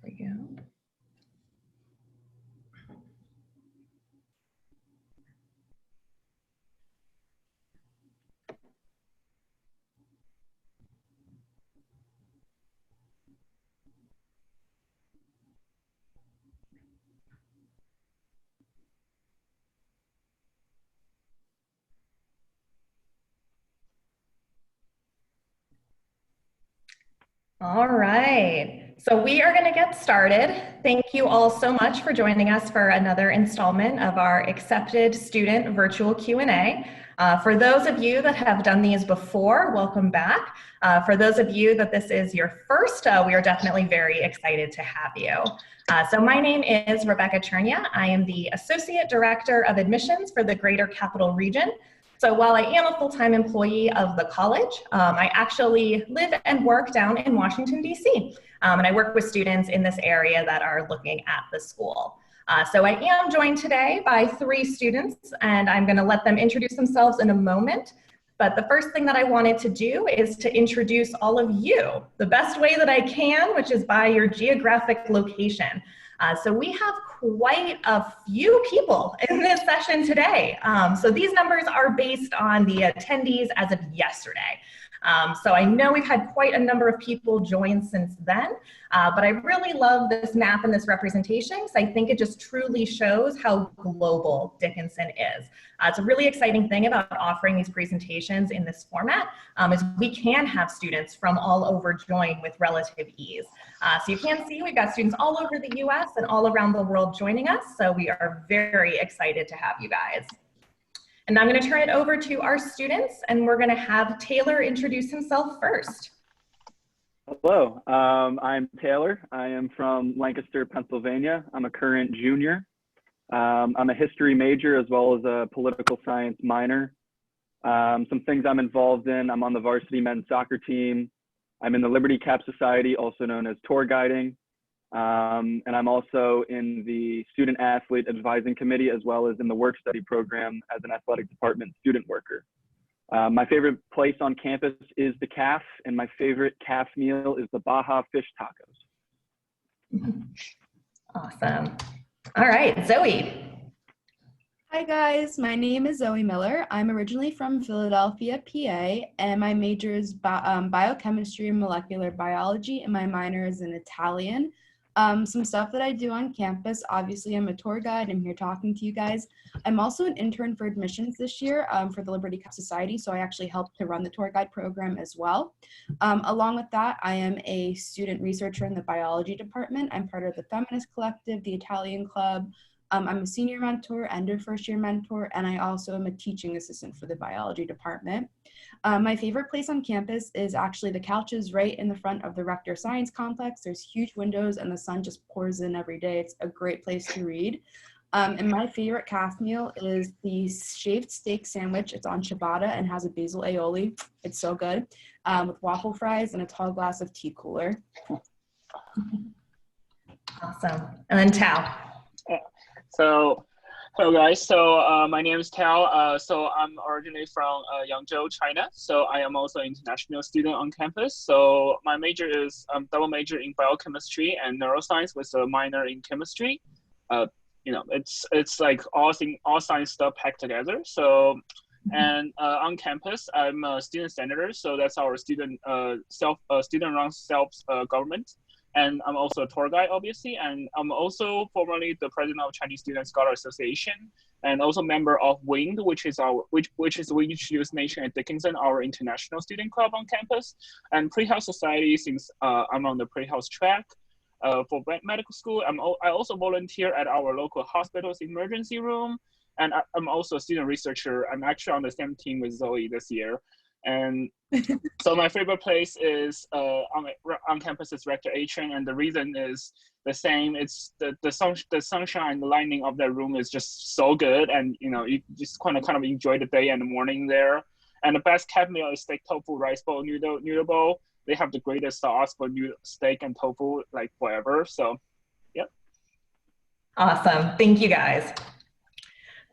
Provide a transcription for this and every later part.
There we go. All right, so we are going to get started. Thank you all so much for joining us for another installment of our Accepted Student Virtual Q&A. For those of you that have done these before, welcome back. For those of you that this is your first, we are definitely very excited to have you. So my name is Rebecca Chernia. I am the Associate Director of Admissions for the Greater Capital Region. So while I am a full-time employee of the college, I actually live and work down in Washington, D.C. And I work with students in this area that are looking at the school. So I am joined today by 3 students, and I'm going to let them introduce themselves in a moment. But the first thing that I wanted to do is to introduce all of you the best way that I can, which is by your geographic location. So we have quite a few people in this session today. So these numbers are based on the attendees as of yesterday. So I know we've had quite a number of people join since then, but I really love this map and this representation because I think it just truly shows how global Dickinson is. It's a really exciting thing about offering these presentations in this format is we can have students from all over join with relative ease. So you can see we've got students all over the US and all around the world joining us, so we are very excited to have you guys. And I'm going to turn it over to our students, and we're going to have Taylor introduce himself first. Hello, I'm Taylor. I am from Lancaster, Pennsylvania. I'm a current junior. I'm a history major as well as a political science minor. Some things I'm involved in: I'm on the varsity men's soccer team. I'm in the Liberty Cap Society, also known as tour guiding. And I'm also in the Student Athlete Advising Committee, as well as in the work study program as an athletic department student worker. My favorite place on campus is the CAF, and my favorite CAF meal is the Baja fish tacos. Awesome. All right, Zoe. Hi guys, my name is Zoe Miller. I'm originally from Philadelphia, PA, and my major is biochemistry and molecular biology, and my minor is in Italian. Some stuff that I do on campus: obviously I'm a tour guide. I'm here talking to you guys. I'm also an intern for admissions this year for the Liberty Cap Society, so I actually help to run the tour guide program as well. Along with that, I am a student researcher in the biology department. I'm part of the Feminist Collective, the Italian Club. I'm a senior mentor and a first-year mentor, and I also am a teaching assistant for the biology department. My favorite place on campus is actually the couches right in the front of the Rector Science Complex. There's huge windows and the sun just pours in every day. It's a great place to read. And my favorite CAF meal is the shaved steak sandwich. It's on ciabatta and has a basil aioli. It's so good, with waffle fries and a tall glass of tea cooler. Awesome. And then Tao. So, hello guys. So my name is Tao. So I'm originally from Yangzhou, China. So I am also an international student on campus. So my major is double major in biochemistry and neuroscience with a minor in chemistry. You know, it's like all science stuff packed together. So, and on campus, I'm a student senator. So that's our student student-run self-government. And I'm also a tour guide, obviously, and I'm also formerly the president of Chinese Student Scholar Association, and also member of WIND, which is We Introduce Nation at Dickinson, our international student club on campus, and Pre-Health Society, since I'm on the pre-health track for medical school. I also volunteer at our local hospital's emergency room, and I'm also a student researcher. I'm actually on the same team with Zoe this year. And so my favorite place is on campus is Rector Atrium, and the reason is the same. It's the sunshine, the lighting of that room is just so good, and you know, you just kind of enjoy the day and the morning there. And the best CAF meal is steak tofu rice bowl noodle bowl. They have the greatest sauce for steak and tofu like forever. So, yep. Awesome. Thank you guys.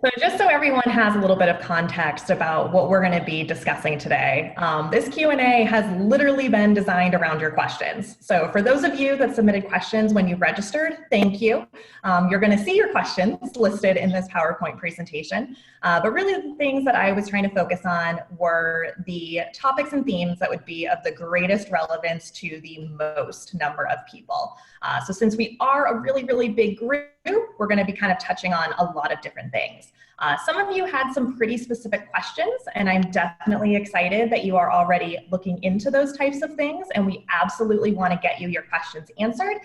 So just so everyone has a little bit of context about what we're going to be discussing today, this Q&A has literally been designed around your questions. So for those of you that submitted questions when you registered, thank you. You're going to see your questions listed in this PowerPoint presentation. But really the things that I was trying to focus on were the topics and themes that would be of the greatest relevance to the most number of people. So since we are a really, really big group, we're going to be kind of touching on a lot of different things. Some of you had some pretty specific questions, and I'm definitely excited that you are already looking into those types of things, and we absolutely want to get you your questions answered.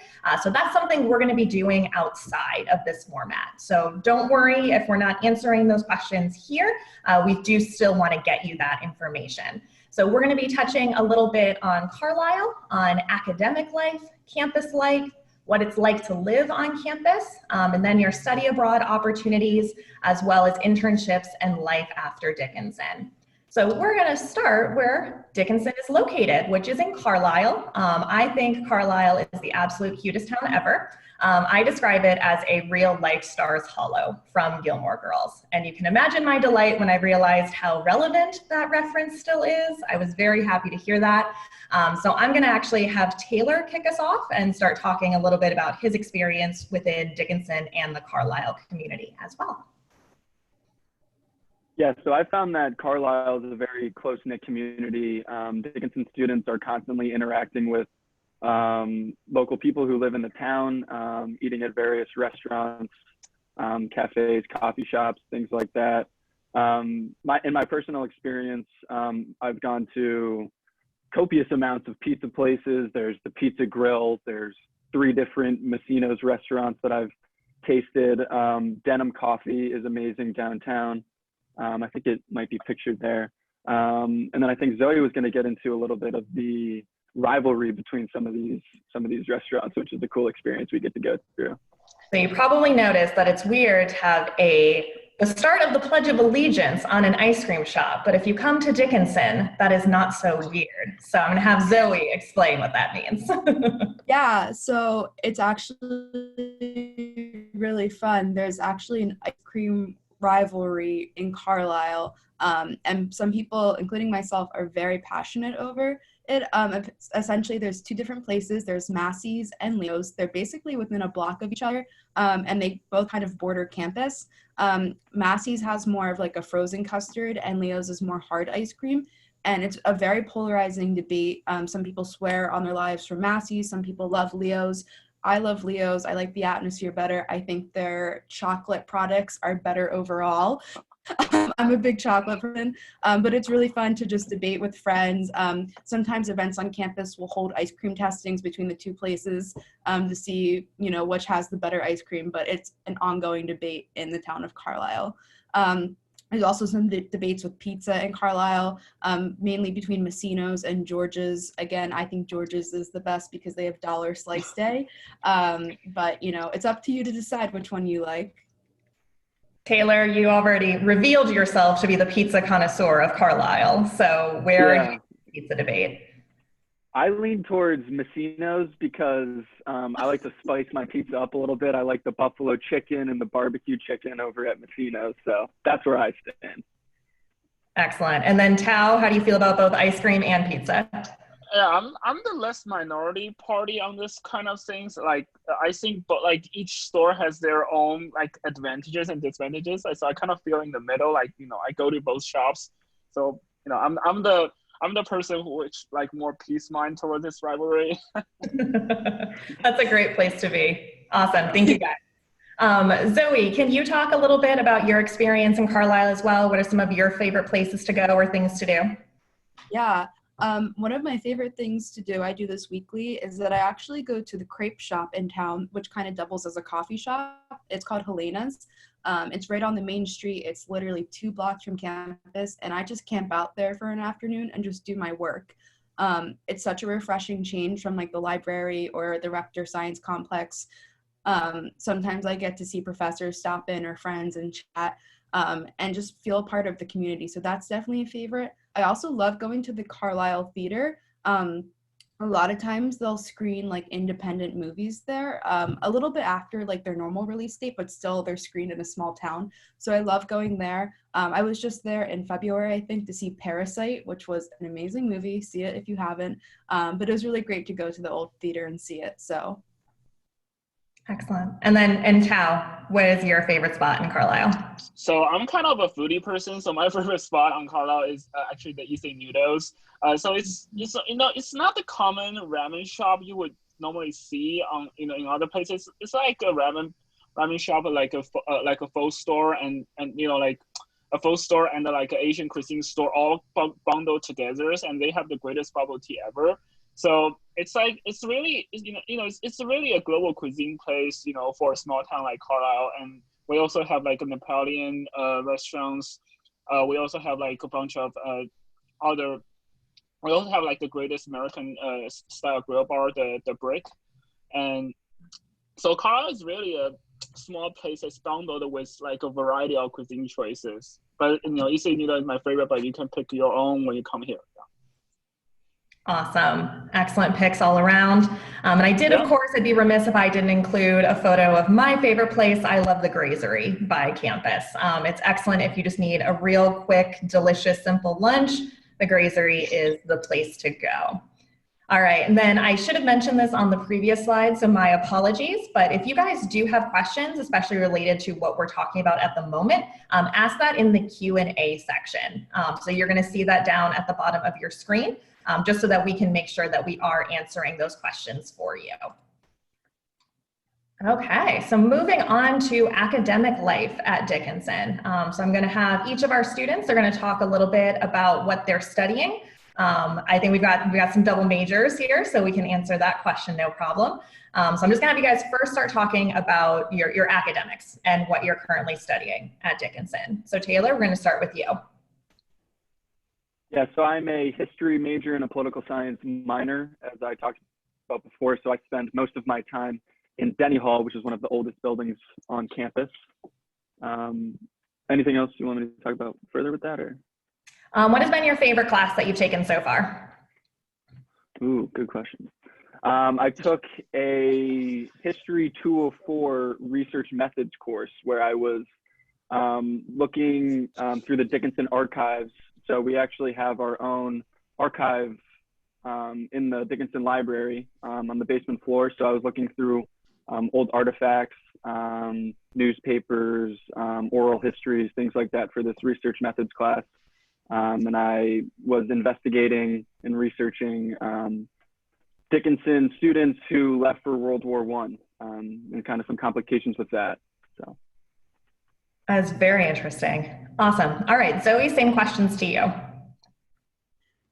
So that's something we're going to be doing outside of this format. So don't worry if we're not answering those questions here. We do still want to get you that information. So we're going to be touching a little bit on Carlisle, on academic life, campus life, what it's like to live on campus, and then your study abroad opportunities, as well as internships and life after Dickinson. So we're going to start where Dickinson is located, which is in Carlisle. I think Carlisle is the absolute cutest town ever. I describe it as a real life Stars Hollow from Gilmore Girls. And you can imagine my delight when I realized how relevant that reference still is. I was very happy to hear that. So I'm going to actually have Taylor kick us off and start talking a little bit about his experience within Dickinson and the Carlisle community as well. Yeah, so I found that Carlisle is a very close-knit community. Dickinson students are constantly interacting with local people who live in the town, eating at various restaurants, cafes, coffee shops, things like that. In my personal experience, I've gone to copious amounts of pizza places. There's the Pizza Grill. There's 3 different Massino's restaurants that I've tasted. Denim Coffee is amazing downtown. I think it might be pictured there. And then I think Zoe was going to get into a little bit of the rivalry between some of these restaurants, which is a cool experience we get to go through. So you probably noticed that it's weird to have the start of the Pledge of Allegiance on an ice cream shop, but if you come to Dickinson, that is not so weird. So I'm going to have Zoe explain what that means. Yeah, so it's actually really fun. There's actually an ice cream rivalry in Carlisle, and some people, including myself, are very passionate over it. Essentially, there's 2 different places. There's Massey's and Leo's. They're basically within a block of each other, and they both kind of border campus. Massey's has more of like a frozen custard, and Leo's is more hard ice cream. And it's a very polarizing debate. Some people swear on their lives for Massey's. Some people love Leo's. I love Leo's. I like the atmosphere better. I think their chocolate products are better overall. I'm a big chocolate person, but it's really fun to just debate with friends. Sometimes events on campus will hold ice cream testings between the 2 places to see, which has the better ice cream, but it's an ongoing debate in the town of Carlisle. There's also some debates with pizza in Carlisle, mainly between Massino's and George's. Again, I think George's is the best because they have dollar slice day. But, it's up to you to decide which one you like. Taylor, you already revealed yourself to be the pizza connoisseur of Carlisle. So where are you in the pizza debate? I lean towards Massino's because I like to spice my pizza up a little bit. I like the buffalo chicken and the barbecue chicken over at Massino's. So that's where I stand. Excellent. And then Tao, how do you feel about both ice cream and pizza? Yeah, I'm the less minority party on this kind of things. Like I think, but like each store has their own like advantages and disadvantages. So I kind of feel in the middle. Like I go to both shops. So I'm the person who is like more peace mind toward this rivalry. That's a great place to be. Awesome. Thank you guys. Zoe, can you talk a little bit about your experience in Carlisle as well? What are some of your favorite places to go or things to do? Yeah. One of my favorite things to do, I do this weekly, is that I actually go to the crepe shop in town, which kind of doubles as a coffee shop. It's called Helena's. It's right on the main street. It's literally 2 blocks from campus, and I just camp out there for an afternoon and just do my work. It's such a refreshing change from like the library or the Rector Science Complex. Sometimes I get to see professors stop in or friends and chat. And just feel a part of the community. So that's definitely a favorite. I also love going to the Carlisle Theater. A lot of times they'll screen like independent movies there, a little bit after like their normal release date, but still they're screened in a small town. So I love going there. I was just there in February, I think, to see Parasite, which was an amazing movie. See it if you haven't. But it was really great to go to the old theater and see it. So Excellent. And then, and Tao, what is your favorite spot in Carlisle? So I'm kind of a foodie person. So my favorite spot on Carlisle is actually the Easy Noodles. So it's it's not the common ramen shop you would normally see on in other places. It's like a ramen shop, like a full store and like a full store and like an Asian cuisine store all bundled together, and they have the greatest bubble tea ever. So it's like it's really it's really a global cuisine place for a small town like Carlisle. And we also have like a Nepalian restaurants. We also have like a bunch of other. We also have like the greatest American style grill bar, the Brick. And so Carlisle is really a small place that's bundled with like a variety of cuisine choices. But Easy Noodle is my favorite, but you can pick your own when you come here. Awesome. Excellent picks all around. And I did, Yeah. of course, I'd be remiss if I didn't include a photo of my favorite place. I love the Grazery by campus. It's excellent if you just need a real quick, delicious, simple lunch. The Grazery is the place to go. All right, and then I should have mentioned this on the previous slide, so my apologies, but if you guys do have questions, especially related to what we're talking about at the moment, ask that in the Q&A section. So you're gonna see that down at the bottom of your screen, just so that we can make sure that we are answering those questions for you. Okay, so moving on to academic life at Dickinson. So I'm gonna have each of our students, they're gonna talk a little bit about what they're studying. I think we've got some double majors here, so we can answer that question, no problem. So I'm just gonna have you guys first start talking about your academics and what you're currently studying at Dickinson. So Taylor, we're gonna start with you. Yeah, so I'm a history major and a political science minor, as I talked about before. So I spend most of my time in Denny Hall, which is one of the oldest buildings on campus. Anything else you want me to talk about further with that, or? What has been your favorite class that you've taken so far? Ooh, good question. I took a History 204 research methods course where I was looking through the Dickinson archives. So we actually have our own archive in the Dickinson library on the basement floor. So I was looking through old artifacts, newspapers, oral histories, things like that for this research methods class. And I was investigating and researching Dickinson students who left for World War I and kind of some complications with that. So That's very interesting. Awesome. All right, Zoe, same questions to you.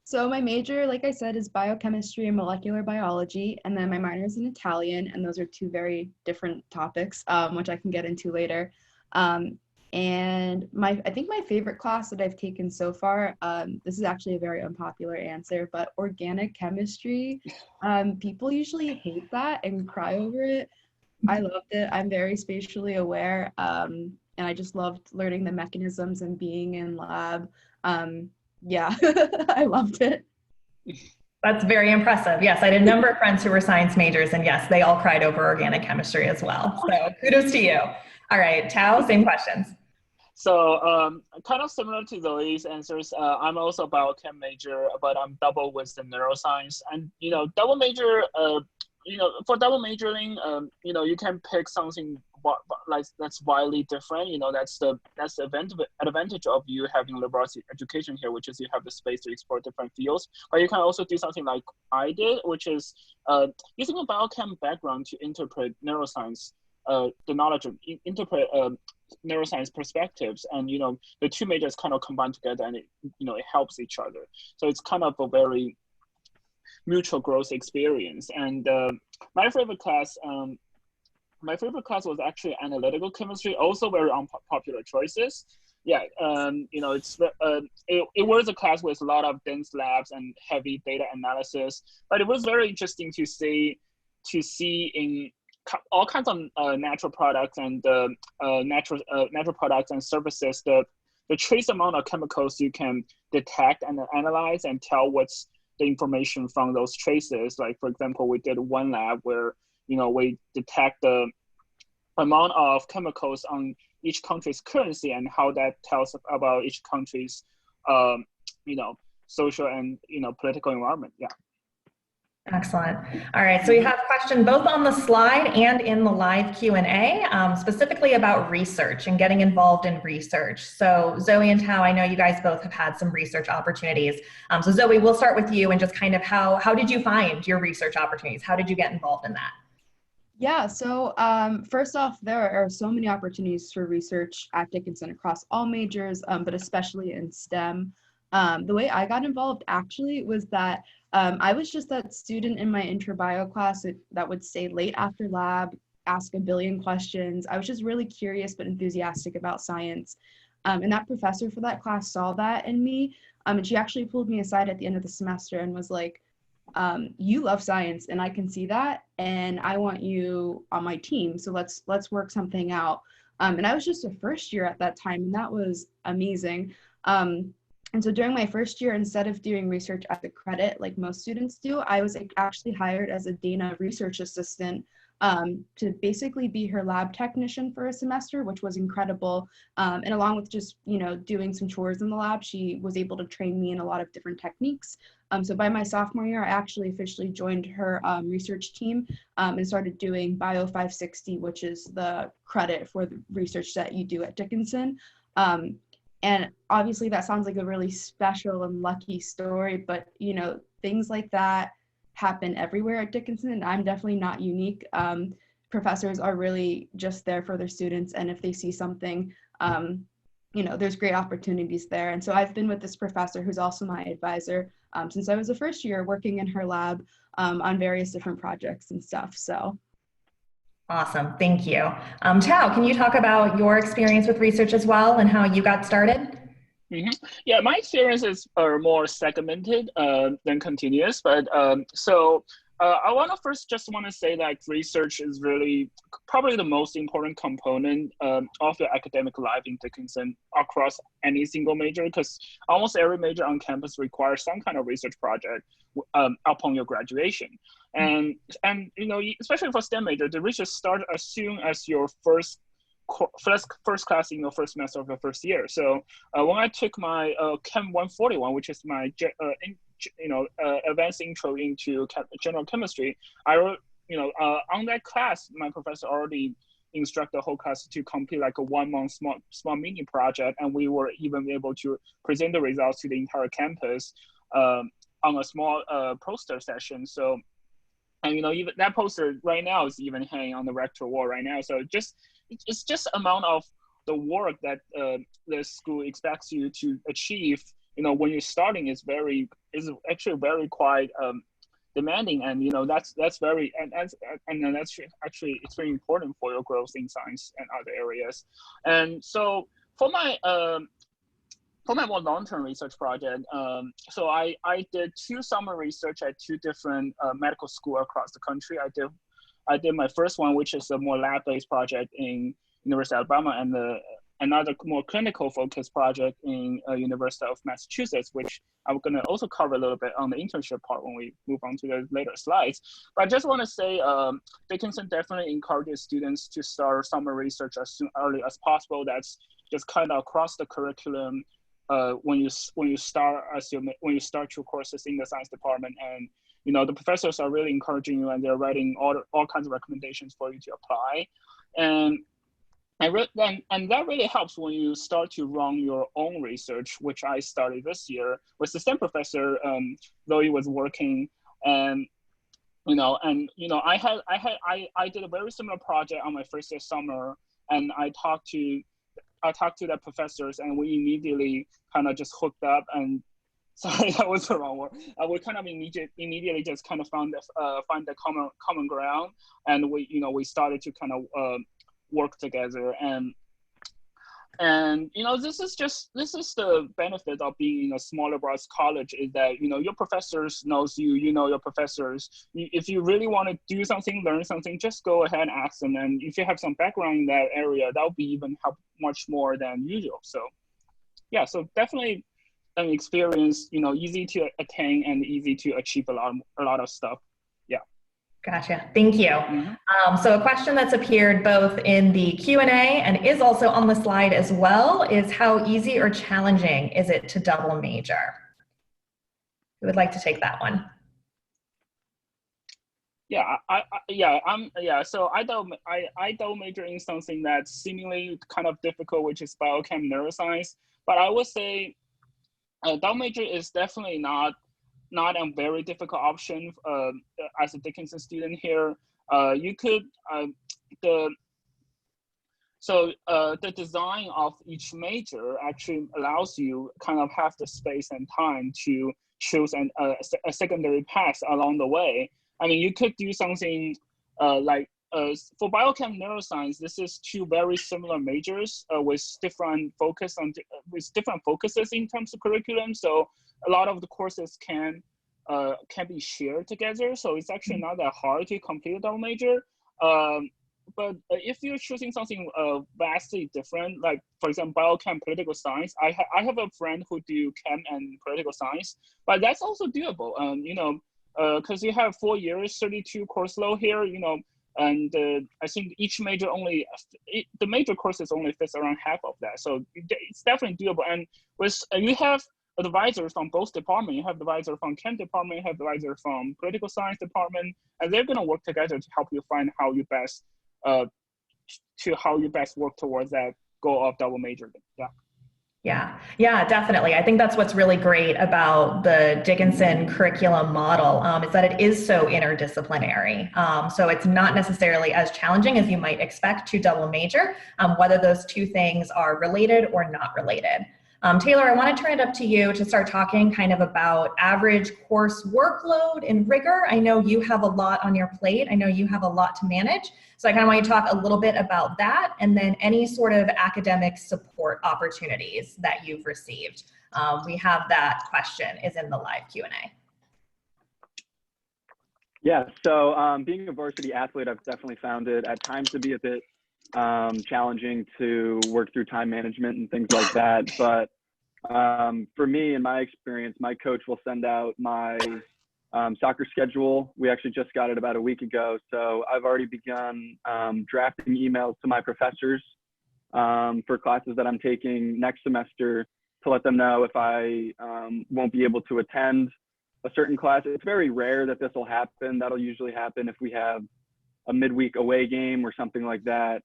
So my major, like I said, is biochemistry and molecular biology, and then my minor is in Italian, and those are two very different topics, which I can get into later. And I think my favorite class that I've taken so far, this is actually a very unpopular answer, but organic chemistry. People usually hate that and cry over it. I loved it. I'm very spatially aware, and I just loved learning the mechanisms and being in lab. Yeah, I loved it. That's very impressive. Yes, I had a number of friends who were science majors, and yes, they all cried over organic chemistry as well. So kudos to you. All right, Tao, same questions. So kind of similar to Zoe's answers, I'm also a biochem major, but I'm double with the neuroscience. And double major, for double majoring, you can pick something like that's widely different. That's the advantage of you having liberal education here, which is you have the space to explore different fields. But you can also do something like I did, which is using a biochem background to interpret neuroscience, the knowledge of interpret neuroscience perspectives, and the two majors kind of combine together, and it helps each other. So it's kind of a very mutual growth experience. And my favorite class was actually analytical chemistry, also very unpopular choices. Yeah, it was a class with a lot of dense labs and heavy data analysis, but it was very interesting to see in all kinds of natural products and natural products and services, the trace amount of chemicals you can detect and analyze and tell what's the information from those traces. Like, for example, we did one lab where, we detect the amount of chemicals on each country's currency and how that tells about each country's, social and, political environment. Yeah. Excellent. All right, so we have a question both on the slide and in the live Q&A, specifically about research and getting involved in research. So Zoe and Tao, I know you guys both have had some research opportunities. So Zoe, we'll start with you and just kind of how did you find your research opportunities? How did you get involved in that? Yeah, so first off, there are so many opportunities for research at Dickinson across all majors, but especially in STEM. The way I got involved actually was that I was just that student in my intro bio class that would stay late after lab, ask a billion questions. I was just really curious but enthusiastic about science. And that professor for that class saw that in me. And she actually pulled me aside at the end of the semester and was like, you love science and I can see that, and I want you on my team. So let's work something out. And I was just a first year at that time, and that was amazing. And so during my first year, instead of doing research as a credit like most students do, I was actually hired as a Dana research assistant to basically be her lab technician for a semester, which was incredible. And along with just, doing some chores in the lab, she was able to train me in a lot of different techniques. So by my sophomore year, I actually officially joined her research team and started doing Bio 560, which is the credit for the research that you do at Dickinson. And obviously that sounds like a really special and lucky story, but things like that happen everywhere at Dickinson, and I'm definitely not unique. Professors are really just there for their students, and if they see something, there's great opportunities there. And so I've been with this professor, who's also my advisor, since I was a first year, working in her lab on various different projects and stuff. So. Awesome, thank you. Tao, can you talk about your experience with research as well and how you got started? Mm-hmm. Yeah, my experiences are more segmented than continuous, but I want to say that research is really probably the most important component of your academic life in Dickinson across any single major, because almost every major on campus requires some kind of research project upon your graduation. And especially for STEM major, the research starts as soon as your first class in your first semester of your first year. So when I took my Chem 141, which is my advanced intro into general chemistry, I wrote, on that class, my professor already instructed the whole class to complete like a 1 month small mini project, and we were even able to present the results to the entire campus on a small poster session. So, and even that poster right now is even hanging on the rector wall right now. So it's just amount of the work that the school expects you to achieve, when you're starting is actually very quite demanding, and that's very and that's actually it's very important for your growth in science and other areas. And so for my more long-term research project, so I did 2 summer research at 2 different medical schools across the country. I did my first one, which is a more lab-based project in University of Alabama, and another more clinical focused project in University of Massachusetts, which I'm going to also cover a little bit on the internship part when we move on to the later slides. But I just want to say Dickinson definitely encourages students to start summer research as early as possible. That's just kind of across the curriculum when you start your courses in the science department, and the professors are really encouraging you, and they're writing all kinds of recommendations for you to apply. And that really helps when you start to run your own research, which I started this year with the STEM professor. Zoe was working, and I did a very similar project on my first year summer, and I talked to the professors, and we immediately kind of just hooked up. And sorry, that was the wrong word. We kind of immediately just kind of find the common ground, and we started to kind of work together. And this is the benefit of being in a smaller broad college, is that your professors knows you, your professors. If you really want to do something, learn something, just go ahead and ask them, and if you have some background in that area, that will be even help much more than usual. So yeah, so definitely an experience, easy to attain and easy to achieve a lot of stuff. Yeah. Gotcha. Thank you. So a question that's appeared both in the Q&A and is also on the slide as well is, how easy or challenging is it to double major? Who would like to take that one? Yeah, So I double major in something that's seemingly kind of difficult, which is biochem neuroscience. But I would say double major is definitely not a very difficult option as a Dickinson student here. You could the design of each major actually allows you kind of have the space and time to choose a secondary path along the way. I mean, you could do something for biochem neuroscience. This is two very similar majors with different focuses in terms of curriculum. So a lot of the courses can be shared together. So it's actually not that hard to complete a double major. But if you're choosing something vastly different, like for example, biochem political science, I have a friend who do chem and political science, but that's also doable. Because you have 4 years, 32 course load here, and I think each major the major courses only fits around half of that. So it's definitely doable. And you have advisors from both departments. You have advisor from chem department, you have advisor from political science department, and they're going to work together to help you find how you best work towards that goal of double major. Yeah, definitely. I think that's what's really great about the Dickinson curriculum model, is that it is so interdisciplinary. So it's not necessarily as challenging as you might expect to double major, whether those two things are related or not related. Taylor, I want to turn it up to you to start talking kind of about average course workload and rigor. I know you have a lot on your plate. I know you have a lot to manage. So I kind of want you to talk a little bit about that, and then any sort of academic support opportunities that you've received. We have that question is in the live Q&A. Yeah, so being a varsity athlete, I've definitely found it at times to be a bit challenging to work through time management and things like that. But for me, in my experience, my coach will send out my soccer schedule. We actually just got it about a week ago. So I've already begun drafting emails to my professors for classes that I'm taking next semester to let them know if I won't be able to attend a certain class. It's very rare that this will happen. That'll usually happen if we have a midweek away game or something like that.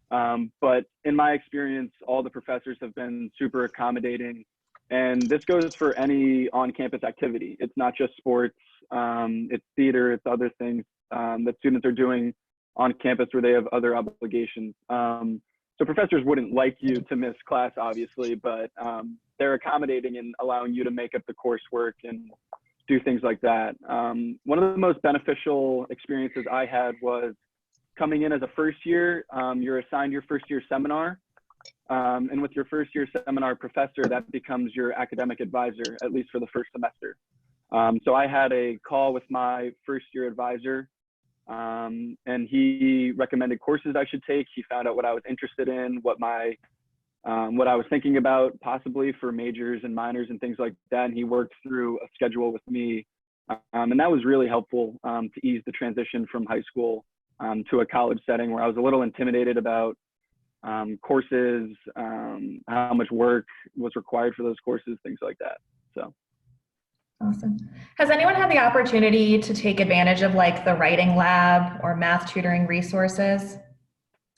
But in my experience, all the professors have been super accommodating. And this goes for any on-campus activity. It's not just sports, it's theater, it's other things that students are doing on campus where they have other obligations. So professors wouldn't like you to miss class, obviously, but they're accommodating and allowing you to make up the coursework and do things like that. One of the most beneficial experiences I had was coming in as a first year. You're assigned your first year seminar. And with your first year seminar professor, that becomes your academic advisor, at least for the first semester. So I had a call with my first year advisor, and he recommended courses I should take. He found out what I was interested in, what I was thinking about possibly for majors and minors and things like that. And he worked through a schedule with me. And that was really helpful to ease the transition from high school to a college setting where I was a little intimidated about courses, how much work was required for those courses, things like that. So. Awesome. Has anyone had the opportunity to take advantage of like the writing lab or math tutoring resources?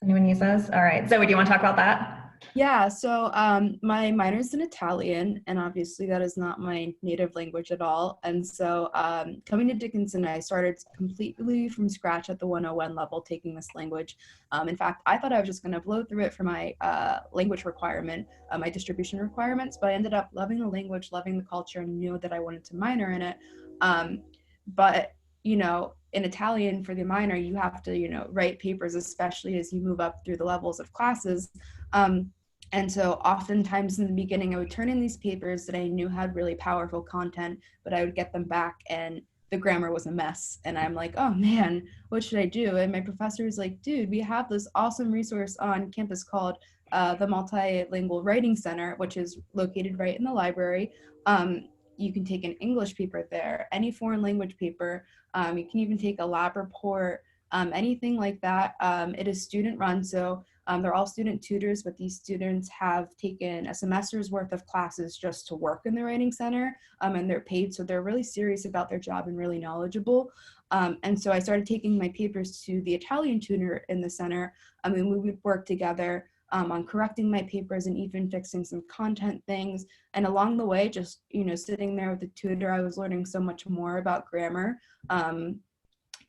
Anyone use those? All right. Zoe, do you want to talk about that? Yeah, so my minor's in Italian, and obviously that is not my native language at all. And so coming to Dickinson, I started completely from scratch at the 101 level taking this language. In fact, I thought I was just going to blow through it for my language requirement, my distribution requirements, but I ended up loving the language, loving the culture, and knew that I wanted to minor in it. But in Italian for the minor, you have to, write papers, especially as you move up through the levels of classes. And so oftentimes in the beginning, I would turn in these papers that I knew had really powerful content, but I would get them back and the grammar was a mess. And I'm like, oh man, what should I do? And my professor was like, dude, we have this awesome resource on campus called the Multilingual Writing Center, which is located right in the library. You can take an English paper there, any foreign language paper. You can even take a lab report, anything like that. It is student run, so they're all student tutors, but these students have taken a semester's worth of classes just to work in the Writing Center, and they're paid, so they're really serious about their job and really knowledgeable. And so I started taking my papers to the Italian tutor in the center, and we would work together on correcting my papers and even fixing some content things. And along the way, just, you know, sitting there with the tutor, I was learning so much more about grammar,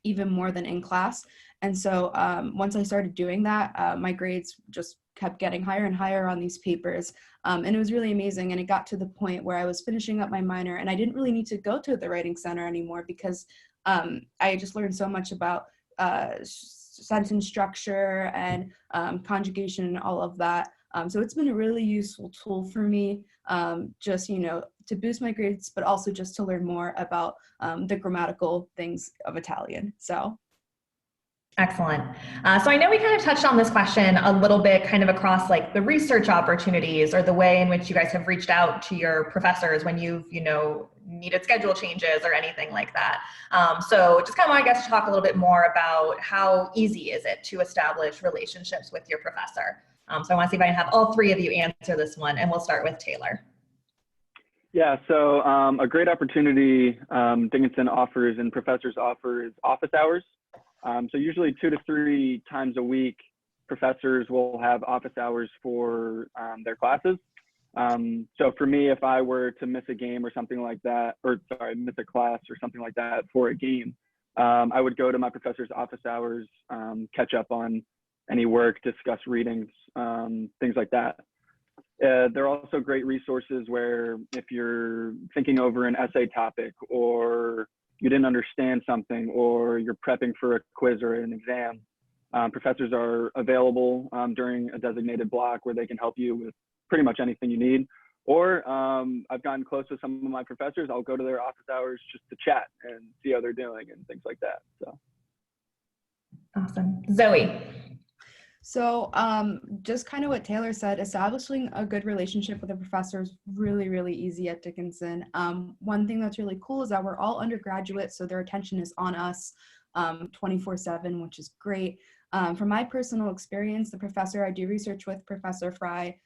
even more than in class. And so once I started doing that, my grades just kept getting higher and higher on these papers. And it was really amazing. And it got to the point where I was finishing up my minor and I didn't really need to go to the Writing Center anymore because I just learned so much about sentence structure and conjugation and all of that. So it's been a really useful tool for me, just, you know, to boost my grades, but also just to learn more about the grammatical things of Italian. So. Excellent. So I know we kind of touched on this question a little bit kind of across like the research opportunities or the way in which you guys have reached out to your professors when you've, you know, needed schedule changes or anything like that. So just kind of, I guess, to talk a little bit more about how easy is it to establish relationships with your professor. So I want to see if I can have all three of you answer this one, and we'll start with Taylor. Yeah, so a great opportunity Dickinson offers and professors offer is office hours. So usually 2 to 3 times a week, professors will have office hours for their classes. So for me, if I were to miss a game or something like that, or sorry, miss a class or something like that for a game, I would go to my professor's office hours, catch up on any work, discuss readings, things like that. There are also great resources where if you're thinking over an essay topic or you didn't understand something or you're prepping for a quiz or an exam, professors are available during a designated block where they can help you with pretty much anything you need. Or I've gotten close with some of my professors. I'll go to their office hours just to chat and see how they're doing and things like that. So. Awesome. Zoe. So just kind of what Taylor said, establishing a good relationship with a professor is really, really easy at Dickinson. One thing that's really cool is that we're all undergraduates, so their attention is on us 24/7, which is great. From my personal experience, the professor I do research with, Professor Fry,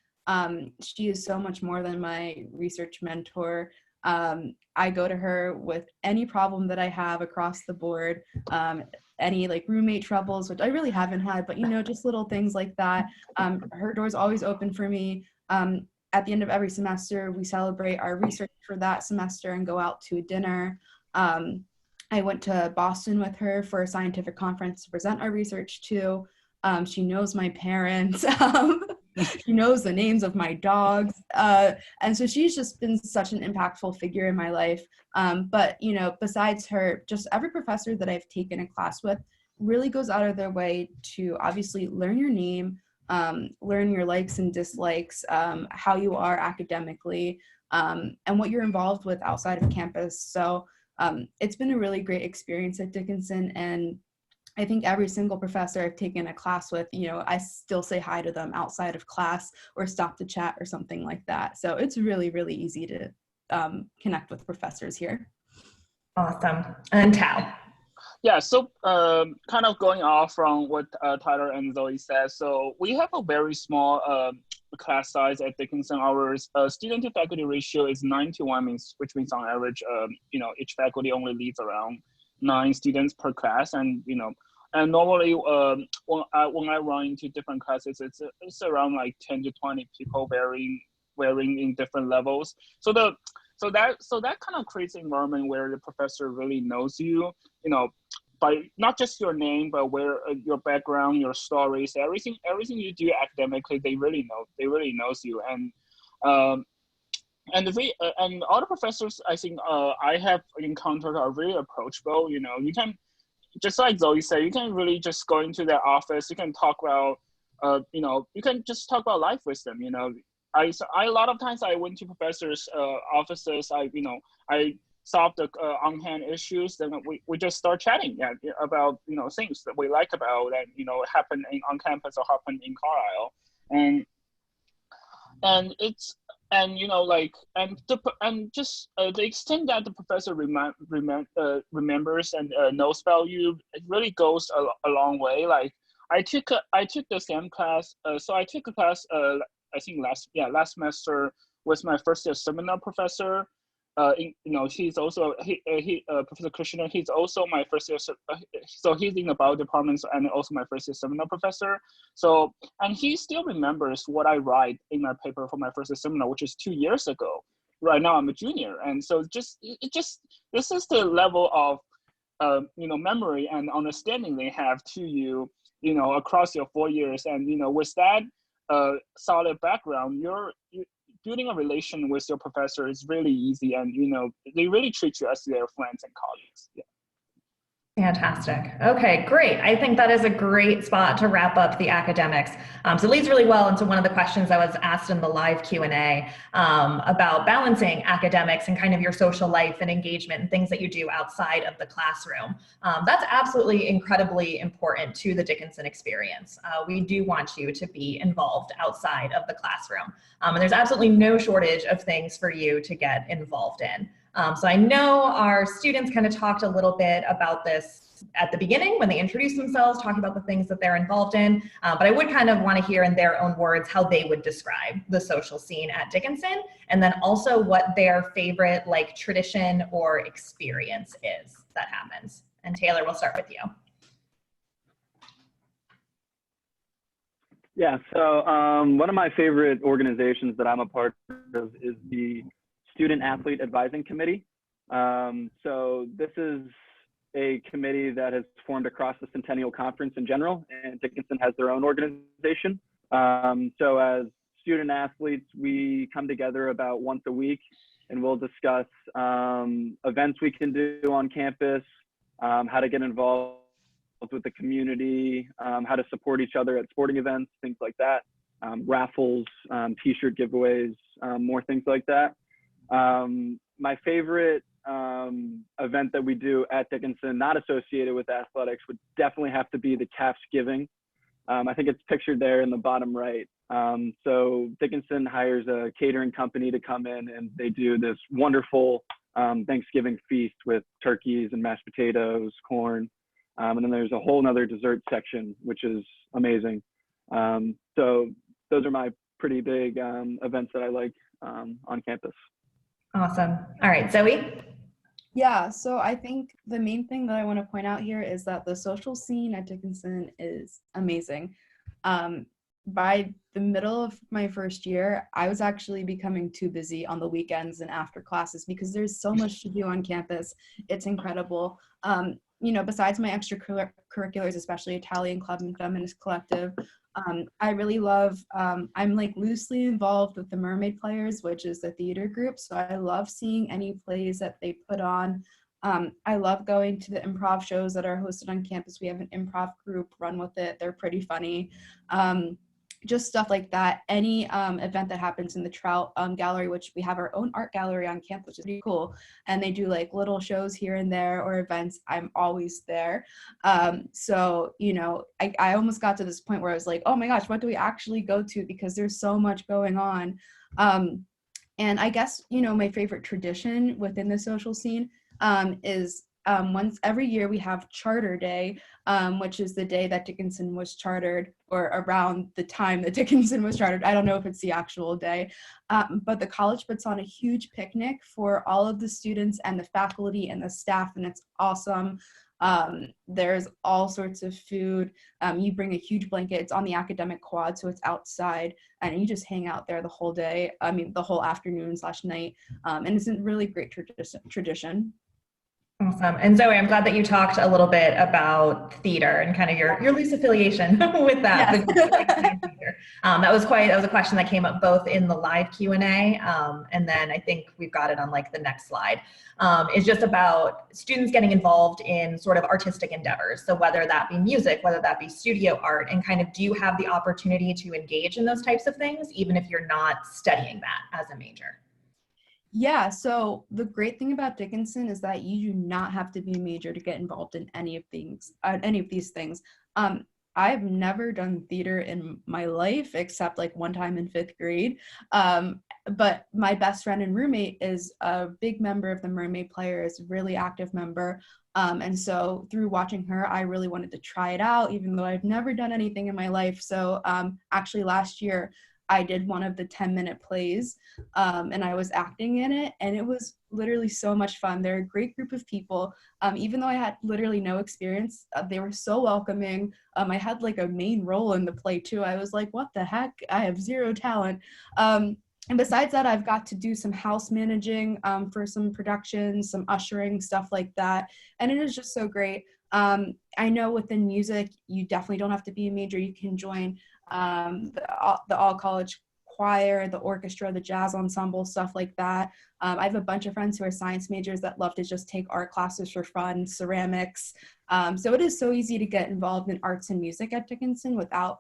she is so much more than my research mentor. I go to her with any problem that I have across the board, any like roommate troubles, which I really haven't had, but you know, just little things like that. Her door's always open for me. At the end of every semester, we celebrate our research for that semester and go out to a dinner. I went to Boston with her for a scientific conference to present our research to. She knows my parents. She knows the names of my dogs. And so she's just been such an impactful figure in my life. But, you know, besides her, just every professor that I've taken a class with really goes out of their way to obviously learn your name, learn your likes and dislikes, how you are academically, and what you're involved with outside of campus. So it's been a really great experience at Dickinson, and I think every single professor I've taken a class with, you know, I still say hi to them outside of class or stop to chat or something like that. So it's really, really easy to connect with professors here. Awesome. And Tao. Yeah, so kind of going off from what Tyler and Zoe said, so we have a very small class size at Dickinson. Our student to faculty ratio is 9:1, which means on average, you know, each faculty only leads around 9 students per class, and you know, and normally when I run into different classes, it's around like 10 to 20 people varying in different levels. So that kind of creates an environment where the professor really knows you, you know, by not just your name, but where your background, your stories, everything you do academically, they really knows you. And all the professors I think I have encountered are really approachable. You know, you can, just like Zoe said, you can really just go into their office. You can talk about, you know, you can just talk about life with them. You know, I a lot of times I went to professors' offices. I solve the on-hand issues, then we just start chatting, yeah, about, things that we like about and, happen on campus or happen in Carlisle. And it's, and like, and just the extent that the professor remembers and knows about you, it really goes a long way. Like I took the same class, so I took a class I think last semester with my first year seminar professor. He's also Professor Krishna. He's also my first year. So he's in the bio department and also my first year seminar professor. So, and he still remembers what I write in my paper for my first year seminar, which is 2 years ago. Right now I'm a junior, and so this is the level of memory and understanding they have to you, across your 4 years, and with that solid background, building a relation with your professor is really easy, and they really treat you as their friends and colleagues. Yeah. Fantastic. Okay, great. I think that is a great spot to wrap up the academics. So it leads really well into one of the questions I was asked in the live Q&A about balancing academics and kind of your social life and engagement and things that you do outside of the classroom. That's absolutely incredibly important to the Dickinson experience. We do want you to be involved outside of the classroom. And there's absolutely no shortage of things for you to get involved in. So I know our students kind of talked a little bit about this at the beginning when they introduced themselves, talking about the things that they're involved in, but I would kind of want to hear in their own words how they would describe the social scene at Dickinson, and then also what their favorite tradition or experience is that happens. And Taylor, we'll start with you. Yeah, so one of my favorite organizations that I'm a part of is the Student Athlete Advising Committee. So this is a committee that has formed across the Centennial Conference in general, and Dickinson has their own organization. So as student athletes, we come together about once a week, and we'll discuss events we can do on campus, how to get involved with the community, how to support each other at sporting events, things like that, raffles, t-shirt giveaways, more things like that. My favorite event that we do at Dickinson, not associated with athletics, would definitely have to be the CAPS Giving. I think it's pictured there in the bottom right. So Dickinson hires a catering company to come in, and they do this wonderful Thanksgiving feast with turkeys and mashed potatoes, corn, and then there's a whole nother dessert section, which is amazing. So those are my pretty big events that I like on campus. Awesome. All right, Zoe? Yeah, so I think the main thing that I want to point out here is that the social scene at Dickinson is amazing. By the middle of my first year, I was actually becoming too busy on the weekends and after classes because there's so much to do on campus. It's incredible. Besides my extracurriculars, especially Italian Club and Feminist Collective, I really love, I'm loosely involved with the Mermaid Players, which is the theater group. So I love seeing any plays that they put on. I love going to the improv shows that are hosted on campus. We have an improv group, run with it. They're pretty funny. Just stuff like that. Any event that happens in the Trout Gallery, which we have our own art gallery on campus, which is pretty cool. And they do little shows here and there or events. I'm always there. So, I almost got to this point where I was like, oh my gosh, what do we actually go to? Because there's so much going on. And I guess, my favorite tradition within the social scene is once every year we have Charter Day, which is the day that Dickinson was chartered, or around the time that Dickinson was chartered. I don't know if it's the actual day, but the college puts on a huge picnic for all of the students and the faculty and the staff, and it's awesome. There's all sorts of food. You bring a huge blanket. It's on the academic quad, so it's outside, and you just hang out there the whole day. The whole afternoon/night, and it's a really great tradition. Awesome. And Zoe, I'm glad that you talked a little bit about theater and kind of your loose affiliation with that. Yes. That was a question that came up both in the live Q&A, and then I think we've got it on the next slide. It's just about students getting involved in sort of artistic endeavors. So whether that be music, whether that be studio art, and kind of do you have the opportunity to engage in those types of things, even if you're not studying that as a major? Yeah, so the great thing about Dickinson is that you do not have to be a major to get involved in any of these things. I've never done theater in my life except like one time in fifth grade. But my best friend and roommate is a big member of the Mermaid Players, really active member. And so through watching her, I really wanted to try it out, even though I've never done anything in my life. So actually last year, I did one of the 10-minute plays, and I was acting in it, and it was literally so much fun. They're a great group of people. Even though I had literally no experience, they were so welcoming. I had like a main role in the play too. I was like, what the heck? I have zero talent. And besides that, I've got to do some house managing for some productions, some ushering, stuff like that. And it is just so great. I know within music, you definitely don't have to be a major. You can join the all college choir, the orchestra, the jazz ensemble, stuff like that. I have a bunch of friends who are science majors that love to just take art classes for fun, ceramics. So it is so easy to get involved in arts and music at Dickinson without,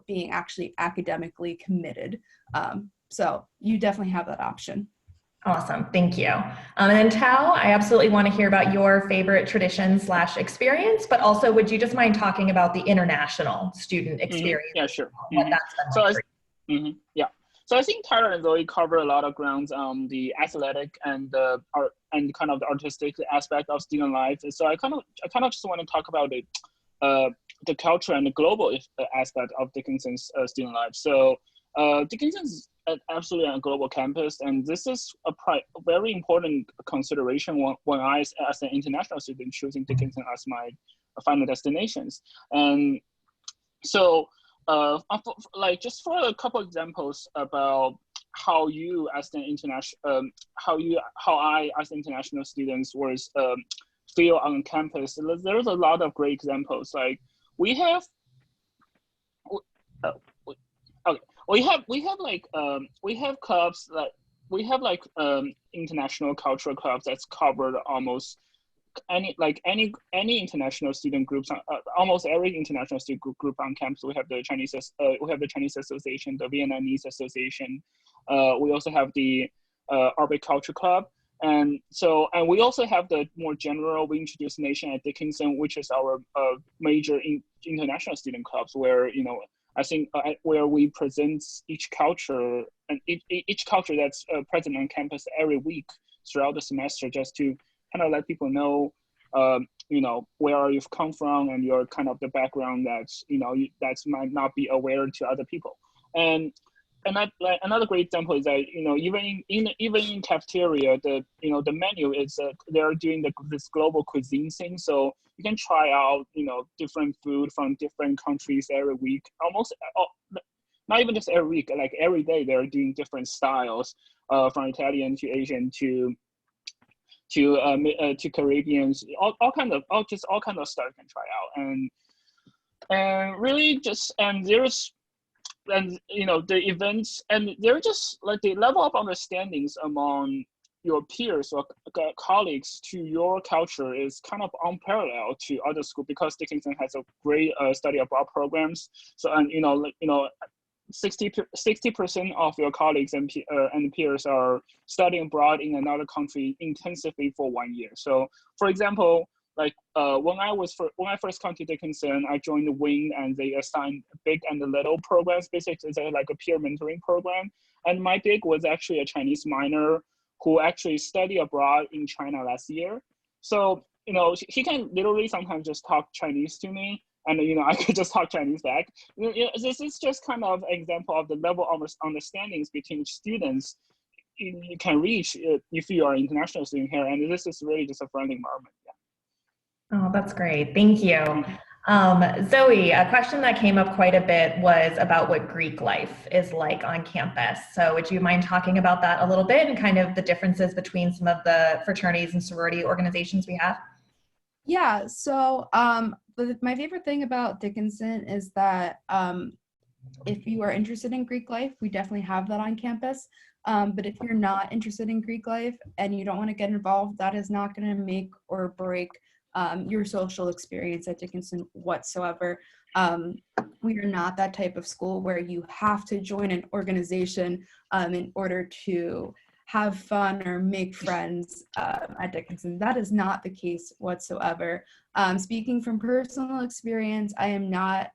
being actually academically committed. So you definitely have that option. Awesome, thank you. And then Tao, I absolutely want to hear about your favorite tradition slash experience, but also would you just mind talking about the international student experience? Yeah, sure. What that's been So like for you? yeah. So I think Tyler and Zoe cover a lot of grounds on the athletic and the art and kind of the artistic aspect of student life. So I kind of just want to talk about the culture and the global aspect of Dickinson's student life. So Dickinson's absolutely a global campus, and this is a very important consideration when I, as an international student, choosing Dickinson as my final destinations. And so, like just for a couple examples about how you as an international, how I as international students was feel on campus. There's a lot of great examples. Like we have. Okay, we have clubs that we have like international cultural clubs that's covered almost any international student groups. Almost every international student group on campus. We have the Chinese Association, the Vietnamese Association. We also have the Arabic Culture Club. And we also have the more general We Introduce Nation at Dickinson, which is our major international student clubs, where I think where we present each culture and each culture that's present on campus every week throughout the semester, just to kind of let people know, where you've come from and your kind of the background that's that might not be aware to other people. And another great example is that even in cafeteria, the menu is they're doing this global cuisine thing, so you can try out different food from different countries every week. Almost not even just every week, like every day they're doing different styles, from Italian to Asian to Caribbeans, all kind of stuff you can try out. And really just the events, and they're just like the level of understandings among your peers or colleagues to your culture is kind of unparalleled to other schools, because Dickinson has a great study abroad programs. So 60% of your colleagues and peers are studying abroad in another country intensively for 1 year. So for example, like when I first come to Dickinson, I joined the wing, and they assigned big and little programs. Basically, it's like a peer mentoring program. And my big was actually a Chinese minor who actually studied abroad in China last year. So he can literally sometimes just talk Chinese to me, and I could just talk Chinese back. This is just kind of an example of the level of understandings between students you can reach if you are an international student here, and this is really just a friendly environment. Yeah. Oh, that's great. Thank you. Zoe, a question that came up quite a bit was about what Greek life is like on campus. So would you mind talking about that a little bit and kind of the differences between some of the fraternities and sorority organizations we have? Yeah, so my favorite thing about Dickinson is that if you are interested in Greek life, we definitely have that on campus. But if you're not interested in Greek life and you don't want to get involved, that is not going to make or break your social experience at Dickinson whatsoever. We are not that type of school where you have to join an organization in order to have fun or make friends at Dickinson. That is not the case whatsoever. Speaking from personal experience, I am not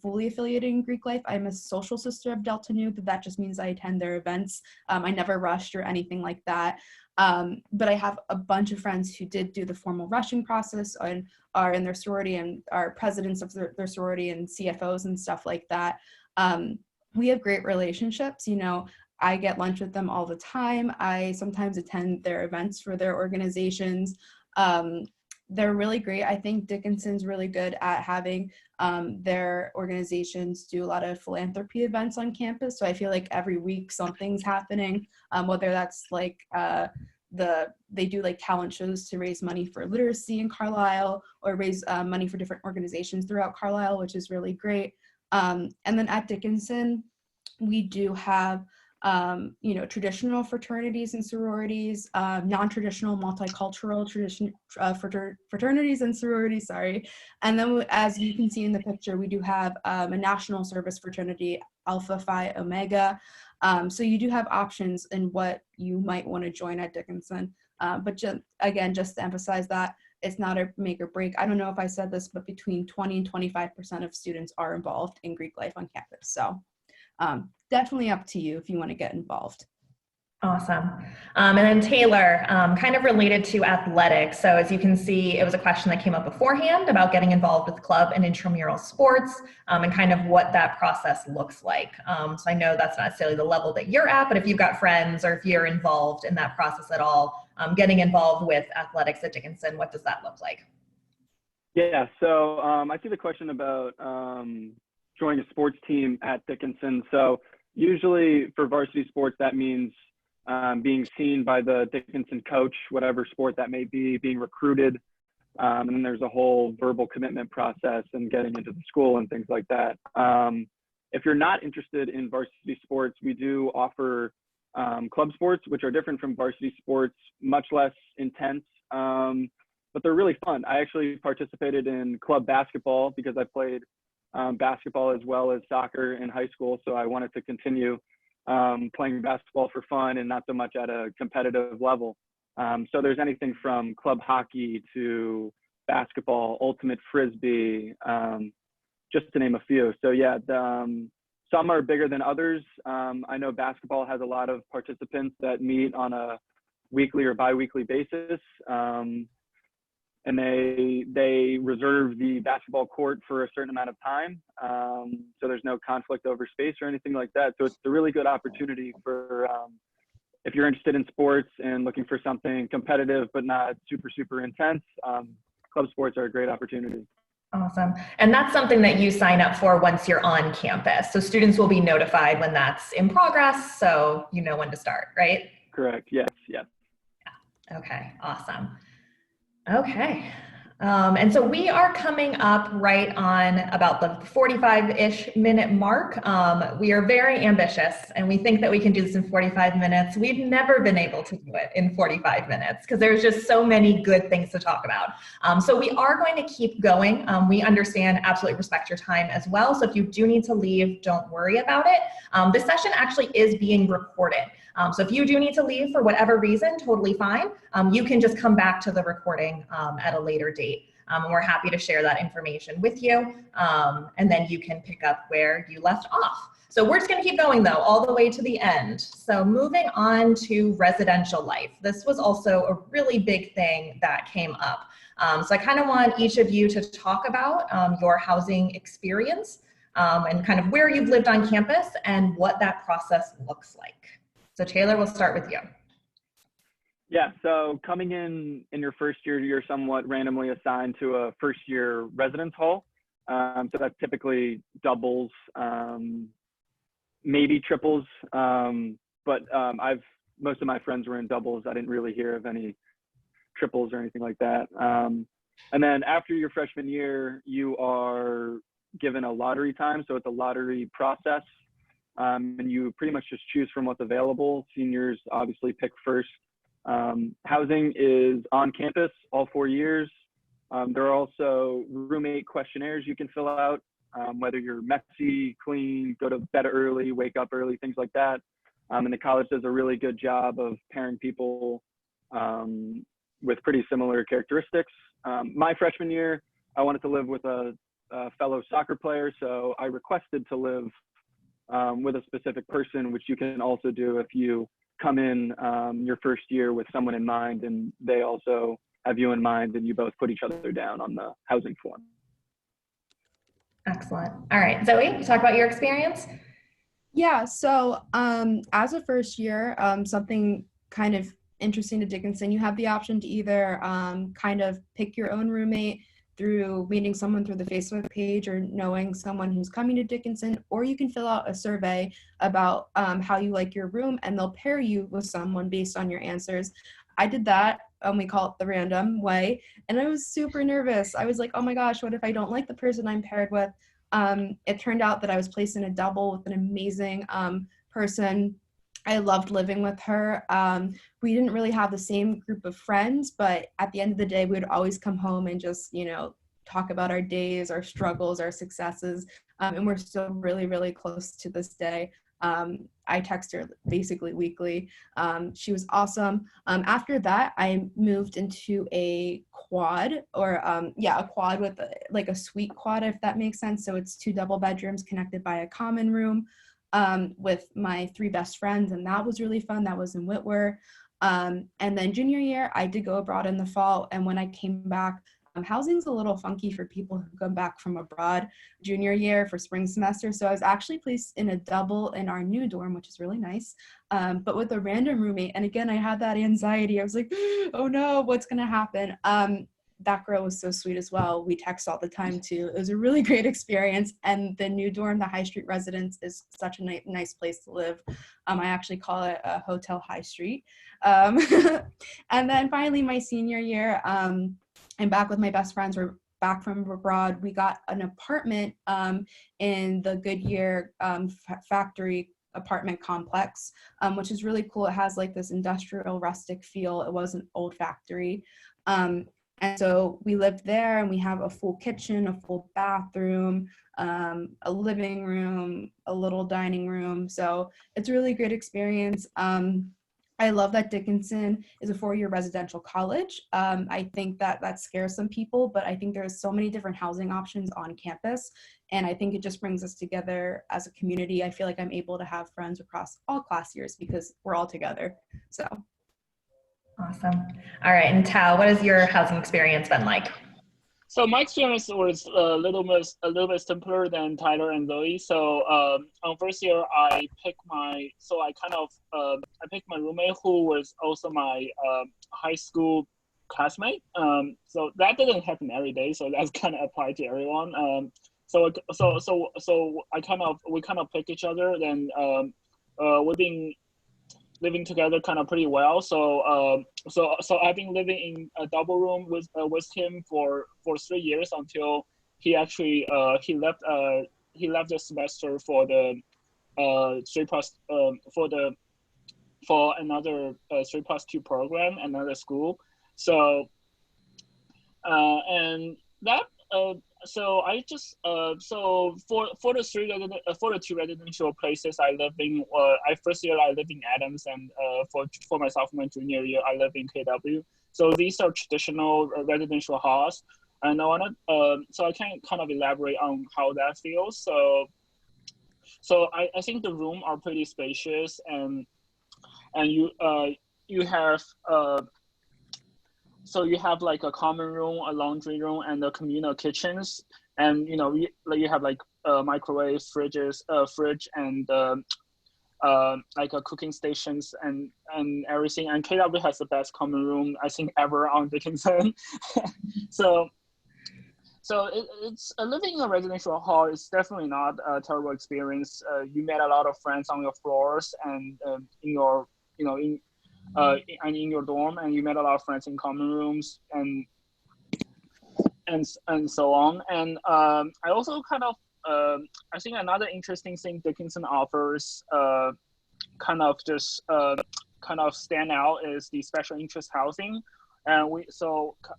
fully affiliated in Greek life. I'm a social sister of Delta Nu, but that just means I attend their events. I never rushed or anything like that. But I have a bunch of friends who did do the formal rushing process and are in their sorority and are presidents of their sorority and CFOs and stuff like that. We have great relationships. I get lunch with them all the time. I sometimes attend their events for their organizations. They're really great. I think Dickinson's really good at having their organizations do a lot of philanthropy events on campus. So I feel like every week something's happening, whether that's like they do like talent shows to raise money for literacy in Carlisle or raise money for different organizations throughout Carlisle, which is really great. And then at Dickinson, we do have traditional fraternities and sororities, non-traditional multicultural fraternities and sororities, sorry. And then as you can see in the picture, we do have a national service fraternity, Alpha Phi Omega. So you do have options in what you might want to join at Dickinson. But just to emphasize that, it's not a make or break. I don't know if I said this, but between 20 and 25% of students are involved in Greek life on campus. So definitely up to you if you want to get involved. Awesome. And then Taylor, kind of related to athletics. So as you can see, it was a question that came up beforehand about getting involved with club and intramural sports and kind of what that process looks like. So I know that's not necessarily the level that you're at, but if you've got friends or if you're involved in that process at all, getting involved with athletics at Dickinson, what does that look like? Yeah, so I see the question about joining a sports team at Dickinson. So usually for varsity sports, that means being seen by the Dickinson coach, whatever sport that may be, being recruited. And then there's a whole verbal commitment process and getting into the school and things like that. If you're not interested in varsity sports, we do offer club sports, which are different from varsity sports, much less intense, but they're really fun. I actually participated in club basketball because I played basketball as well as soccer in high school. So I wanted to continue playing basketball for fun and not so much at a competitive level. So there's anything from club hockey to basketball, ultimate frisbee, just to name a few. So yeah, some are bigger than others. I know basketball has a lot of participants that meet on a weekly or bi-weekly basis. And they reserve the basketball court for a certain amount of time. So there's no conflict over space or anything like that. So it's a really good opportunity for if you're interested in sports and looking for something competitive but not super, super intense, club sports are a great opportunity. Awesome. And that's something that you sign up for once you're on campus. So students will be notified when that's in progress, so you know when to start, right? Correct. Yes. Yes. Yeah. Okay. Awesome. Okay. And so we are coming up right on about the 45-ish minute mark. We are very ambitious and we think that we can do this in 45 minutes. We've never been able to do it in 45 minutes because there's just so many good things to talk about. So we are going to keep going. We understand, absolutely respect your time as well. So if you do need to leave, don't worry about it. This session actually is being recorded. So if you do need to leave for whatever reason, totally fine. You can just come back to the recording at a later date. And we're happy to share that information with you. And then you can pick up where you left off. So we're just gonna keep going though, all the way to the end. So moving on to residential life. This was also a really big thing that came up. So I kind of want each of you to talk about your housing experience and kind of where you've lived on campus and what that process looks like. So Taylor, we'll start with you. Yeah, so coming in your first year, you're somewhat randomly assigned to a first year residence hall. So that's typically doubles, maybe triples. But most of my friends were in doubles. I didn't really hear of any triples or anything like that. And then after your freshman year, you are given a lottery time. So it's a lottery process. And you pretty much just choose from what's available. Seniors obviously pick first. Housing is on campus all 4 years. There are also roommate questionnaires you can fill out, whether you're messy, clean, go to bed early, wake up early, things like that. And the college does a really good job of pairing people with pretty similar characteristics. My freshman year, I wanted to live with a fellow soccer player, so I requested to live with a specific person, which you can also do if you come in your first year with someone in mind and they also have you in mind and you both put each other down on the housing form. Excellent. All right, Zoe, talk about your experience. Yeah, so as a first year, something kind of interesting to Dickinson, you have the option to either kind of pick your own roommate through meeting someone through the Facebook page or knowing someone who's coming to Dickinson, or you can fill out a survey about how you like your room, and they'll pair you with someone based on your answers. I did that, we call it the random way, and I was super nervous. I was like, oh my gosh, what if I don't like the person I'm paired with? It turned out that I was placed in a double with an amazing person. I loved living with her. We didn't really have the same group of friends, but at the end of the day, we would always come home and just, talk about our days, our struggles, our successes. And we're still really, really close to this day. I text her basically weekly. She was awesome. After that, I moved into a quad, or a quad with like a suite quad, if that makes sense. So it's 2 double bedrooms connected by a common room with my 3 best friends, and that was really fun. That was in Whitwer. And then junior year, I did go abroad in the fall, and when I came back, housing's a little funky for people who come back from abroad junior year for spring semester. So I was actually placed in a double in our new dorm, which is really nice, but with a random roommate. And again, I had that anxiety. I was like, oh no, what's going to happen? That girl was so sweet as well. We text all the time too. It was a really great experience. And the new dorm, the High Street Residence, is such a nice place to live. I actually call it a Hotel High Street. And then finally my senior year, I'm back with my best friends. We're back from abroad. We got an apartment in the Goodyear factory apartment complex, which is really cool. It has like this industrial rustic feel. It was an old factory. And so we lived there, and we have a full kitchen, a full bathroom, a living room, a little dining room. So it's a really great experience. I love that Dickinson is a 4-year residential college. I think that scares some people, but I think there's so many different housing options on campus, and I think it just brings us together as a community. I feel like I'm able to have friends across all class years because we're all together. So. Awesome. All right, and Tao, what has your housing experience been like? So my experience was a little bit simpler than Tyler and Zoe. So on first year, I picked my roommate who was also my high school classmate. So that didn't happen every day. So that's kind of applied to everyone. So we kind of picked each other. Then we've been living together kind of pretty well. So I've been living in a double room with him for 3 years until he actually he left the semester for the 3+, for another 3+2 program, another school. So and that so I just for the 2 residential places I lived in, first year I lived in Adams, and for my sophomore and junior year I lived in KW. So these are traditional residential halls, and I can kind of elaborate on how that feels. So I think the room are pretty spacious, and you have so you have like a common room, a laundry room, and the communal kitchens, and you have like microwave, fridge, and like a cooking stations and everything. And KW has the best common room I think ever on Dickinson. So it's living in a residential hall is definitely not a terrible experience. You met a lot of friends on your floors and in your and in your dorm, and you met a lot of friends in common rooms and so on. And I also kind of I think another interesting thing Dickinson offers kind of stand out is the special interest housing. And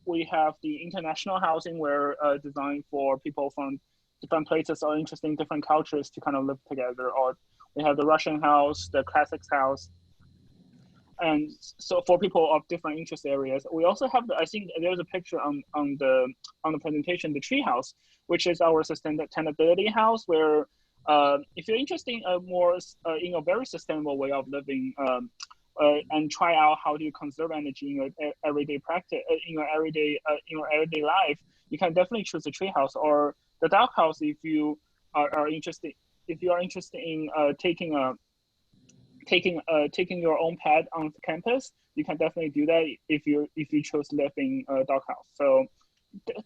we have the international housing where designed for people from different places or interesting different cultures to kind of live together. Or we have the Russian house, the classics house, and so for people of different interest areas. We also have I think there's a picture on the presentation, the tree house, which is our sustainability house, where if you're interested in a more in a very sustainable way of living, and try out how do you conserve energy in your everyday practice, in your everyday life, you can definitely choose the tree house or the dog house if you are interested. If you are interested in taking your own pet on campus, you can definitely do that if you chose to live in a dog house. So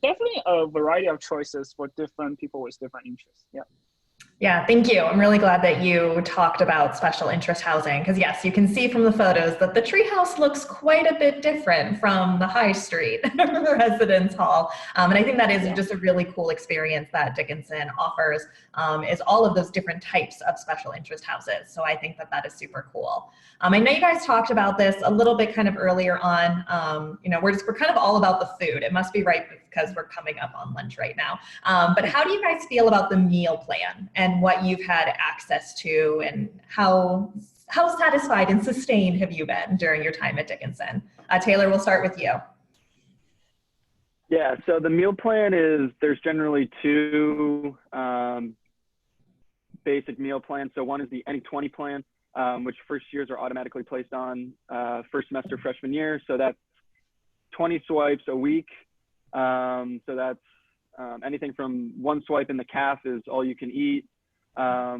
definitely a variety of choices for different people with different interests. Yeah. Yeah, thank you. I'm really glad that you talked about special interest housing because yes, you can see from the photos that the treehouse looks quite a bit different from the High Street residence hall. And I think that is just a really cool experience that Dickinson offers, is all of those different types of special interest houses. So I think that that is super cool. I know you guys talked about this a little bit kind of earlier on. You know, we're kind of all about the food. It must be right because we're coming up on lunch right now. But how do you guys feel about the meal plan and what you've had access to, and how satisfied and sustained have you been during your time at Dickinson? Taylor, we'll start with you. Yeah, so the meal plan is, there's generally two basic meal plans. So one is the Any 20 plan, which first years are automatically placed on first semester freshman year. So that's 20 swipes a week. So that's anything from one swipe in the calf is all you can eat. A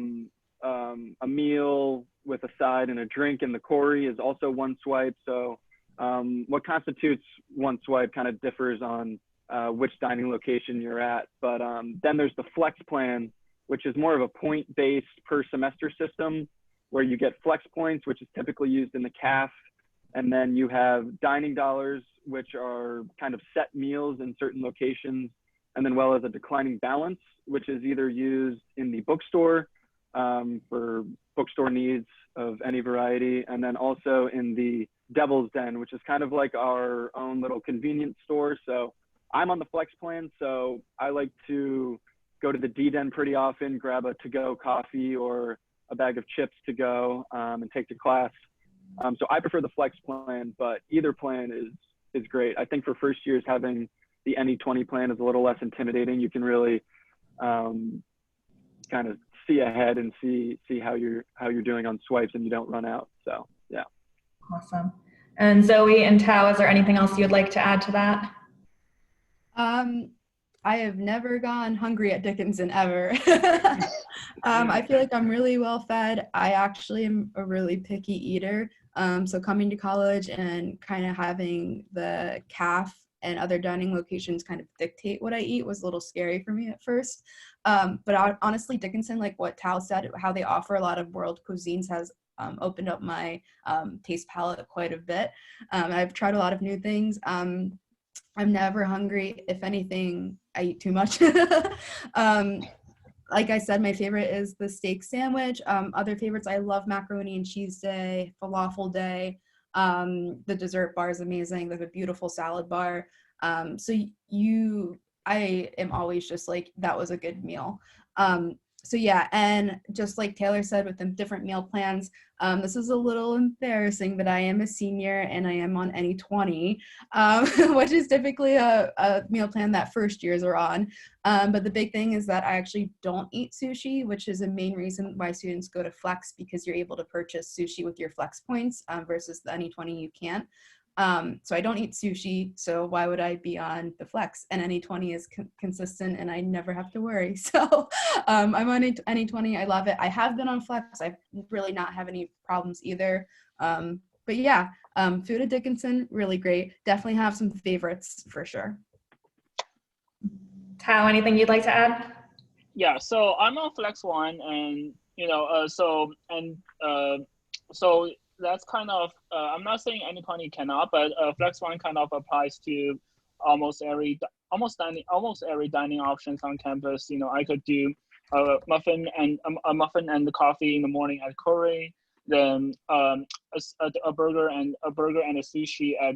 meal with a side and a drink in the Corey is also one swipe. So what constitutes one swipe kind of differs on which dining location you're at. But then there's the flex plan, which is more of a point-based per semester system where you get flex points, which is typically used in the calf. And then you have dining dollars, which are kind of set meals in certain locations, and then well as a declining balance, which is either used in the bookstore for bookstore needs of any variety, and then also in the Devil's Den, which is kind of like our own little convenience store. So I'm on the flex plan, so I like to go to the D-Den pretty often, grab a to-go coffee or a bag of chips to go and take to class. So I prefer the flex plan, but either plan is great. I think for first years, having the Any 20 plan is a little less intimidating. You can really kind of see ahead and see how you're doing on swipes, and you don't run out. So yeah. Awesome. And Zoe and Tao, is there anything else you'd like to add to that? I have never gone hungry at Dickinson ever. I feel like I'm really well fed. I actually am a really picky eater. So coming to college and kind of having the CAF and other dining locations kind of dictate what I eat was a little scary for me at first. But honestly, Dickinson, like what Tao said, how they offer a lot of world cuisines has opened up my taste palette quite a bit. I've tried a lot of new things. I'm never hungry. If anything, I eat too much. Like I said, my favorite is the steak sandwich. Other favorites, I love macaroni and cheese day, falafel day. The dessert bar is amazing. They have a beautiful salad bar. I am always just like, that was a good meal. So yeah, and just like Taylor said with the different meal plans, this is a little embarrassing, but I am a senior and I am on Any 20, which is typically a meal plan that first years are on. But the big thing is that I actually don't eat sushi, which is a main reason why students go to Flex, because you're able to purchase sushi with your Flex points versus the Any 20 you can't. So I don't eat sushi, so why would I be on the Flex? And Any 20 is consistent and I never have to worry. So I'm on Any 20, I love it. I have been on Flex, I've really not have any problems either. But yeah, food at Dickinson, really great. Definitely have some favorites for sure. Tao, anything you'd like to add? Yeah, so I'm on Flex One, and so that's kind of I'm not saying Any 20 cannot, but Flex One kind of applies to almost every dining options on campus. You know, I could do a muffin and the coffee in the morning at Corey, then a burger and a sushi at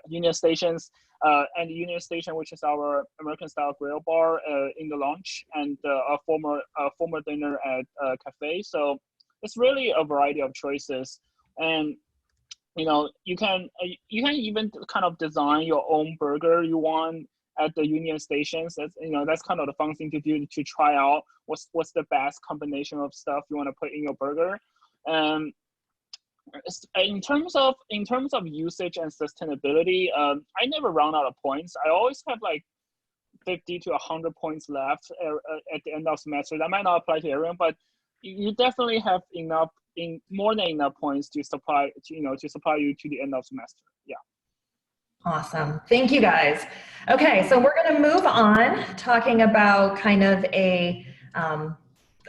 Union Stations, and the Union Station, which is our American-style grill bar in the lounge, and a former dinner at a cafe. So it's really a variety of choices, and you can even kind of design your own burger you want at the Union stations. That's kind of the fun thing to do, to try out what's the best combination of stuff you want to put in your burger. And in terms of usage and sustainability, I never run out of points. I always have like 50 to 100 points left at the end of semester. That might not apply to everyone, but you definitely have more than enough points to supply you to the end of semester. Yeah. Awesome. Thank you guys. Okay, so we're going to move on talking about kind of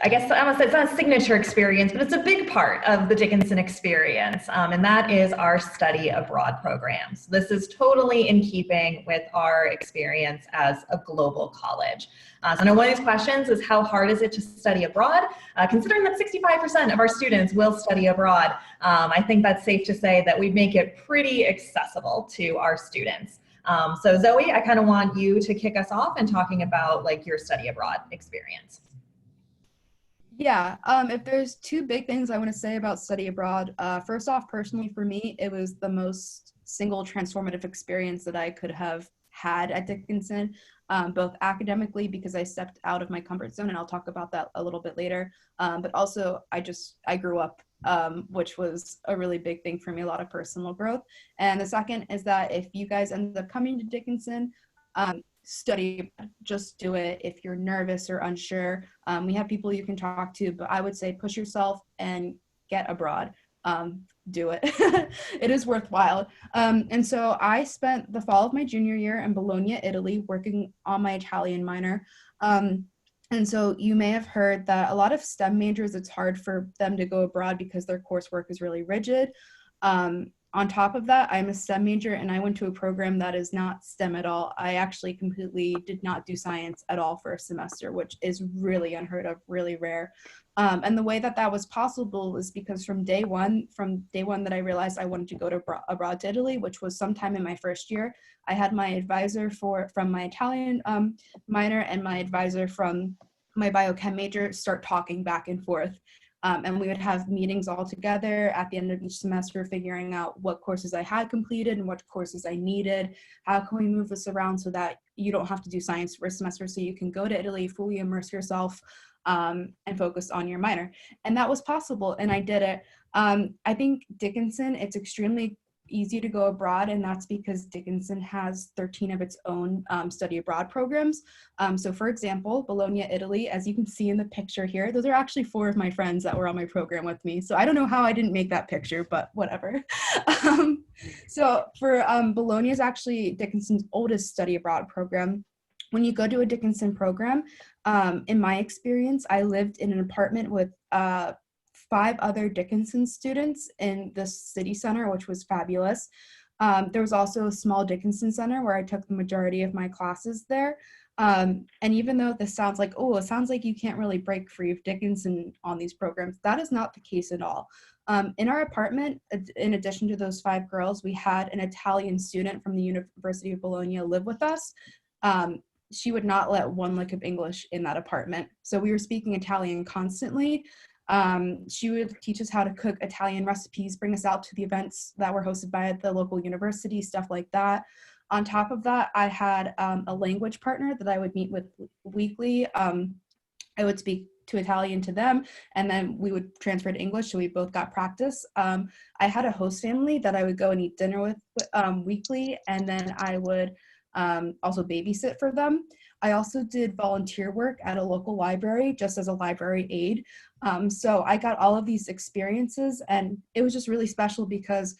I guess I must say it's not a signature experience, but it's a big part of the Dickinson experience, and that is our study abroad programs. This is totally in keeping with our experience as a global college. So I know one of these questions is, how hard is it to study abroad? Considering that 65% of our students will study abroad, I think that's safe to say that we make it pretty accessible to our students. So Zoe, I kind of want you to kick us off and talking about like your study abroad experience. Yeah, if there's two big things I want to say about study abroad, first off, personally for me, it was the most single transformative experience that I could have had at Dickinson, both academically because I stepped out of my comfort zone, and I'll talk about that a little bit later, but also I grew up, which was a really big thing for me, a lot of personal growth. And the second is that if you guys end up coming to Dickinson, study, just do it. If you're nervous or unsure, we have people you can talk to, but I would say push yourself and get abroad. Do it. It is worthwhile. And so I spent the fall of my junior year in Bologna, Italy, working on my Italian minor. And so you may have heard that a lot of STEM majors, it's hard for them to go abroad because their coursework is really rigid. On top of that, I'm a STEM major, and I went to a program that is not STEM at all. I actually completely did not do science at all for a semester, which is really unheard of, really rare. And the way that was possible was because from day one that I realized I wanted to go abroad to Italy, which was sometime in my first year, I had my advisor from my Italian minor and my advisor from my biochem major start talking back and forth. And we would have meetings all together at the end of each semester, figuring out what courses I had completed and what courses I needed. How can we move this around so that you don't have to do science for a semester, so you can go to Italy, fully immerse yourself, and focus on your minor. And that was possible, and I did it. I think Dickinson, it's extremely easy to go abroad, and that's because Dickinson has 13 of its own study abroad programs. So for example, Bologna, Italy, as you can see in the picture here, those are actually 4 of my friends that were on my program with me. So I don't know how I didn't make that picture, but whatever. So for Bologna is actually Dickinson's oldest study abroad program. When you go to a Dickinson program, in my experience, I lived in an apartment with 5 other Dickinson students in the city center, which was fabulous. There was also a small Dickinson center where I took the majority of my classes there. And even though this sounds like, oh, it sounds like you can't really break free of Dickinson on these programs, that is not the case at all. In our apartment, in addition to those 5 girls, we had an Italian student from the University of Bologna live with us. She would not let one lick of English in that apartment. So we were speaking Italian constantly. She would teach us how to cook Italian recipes, bring us out to the events that were hosted by the local university, stuff like that. On top of that, I had a language partner that I would meet with weekly. I would speak to Italian to them, and then we would transfer to English, so we both got practice. I had a host family that I would go and eat dinner with weekly, and then I would also babysit for them. I also did volunteer work at a local library just as a library aide. So I got all of these experiences, and it was just really special because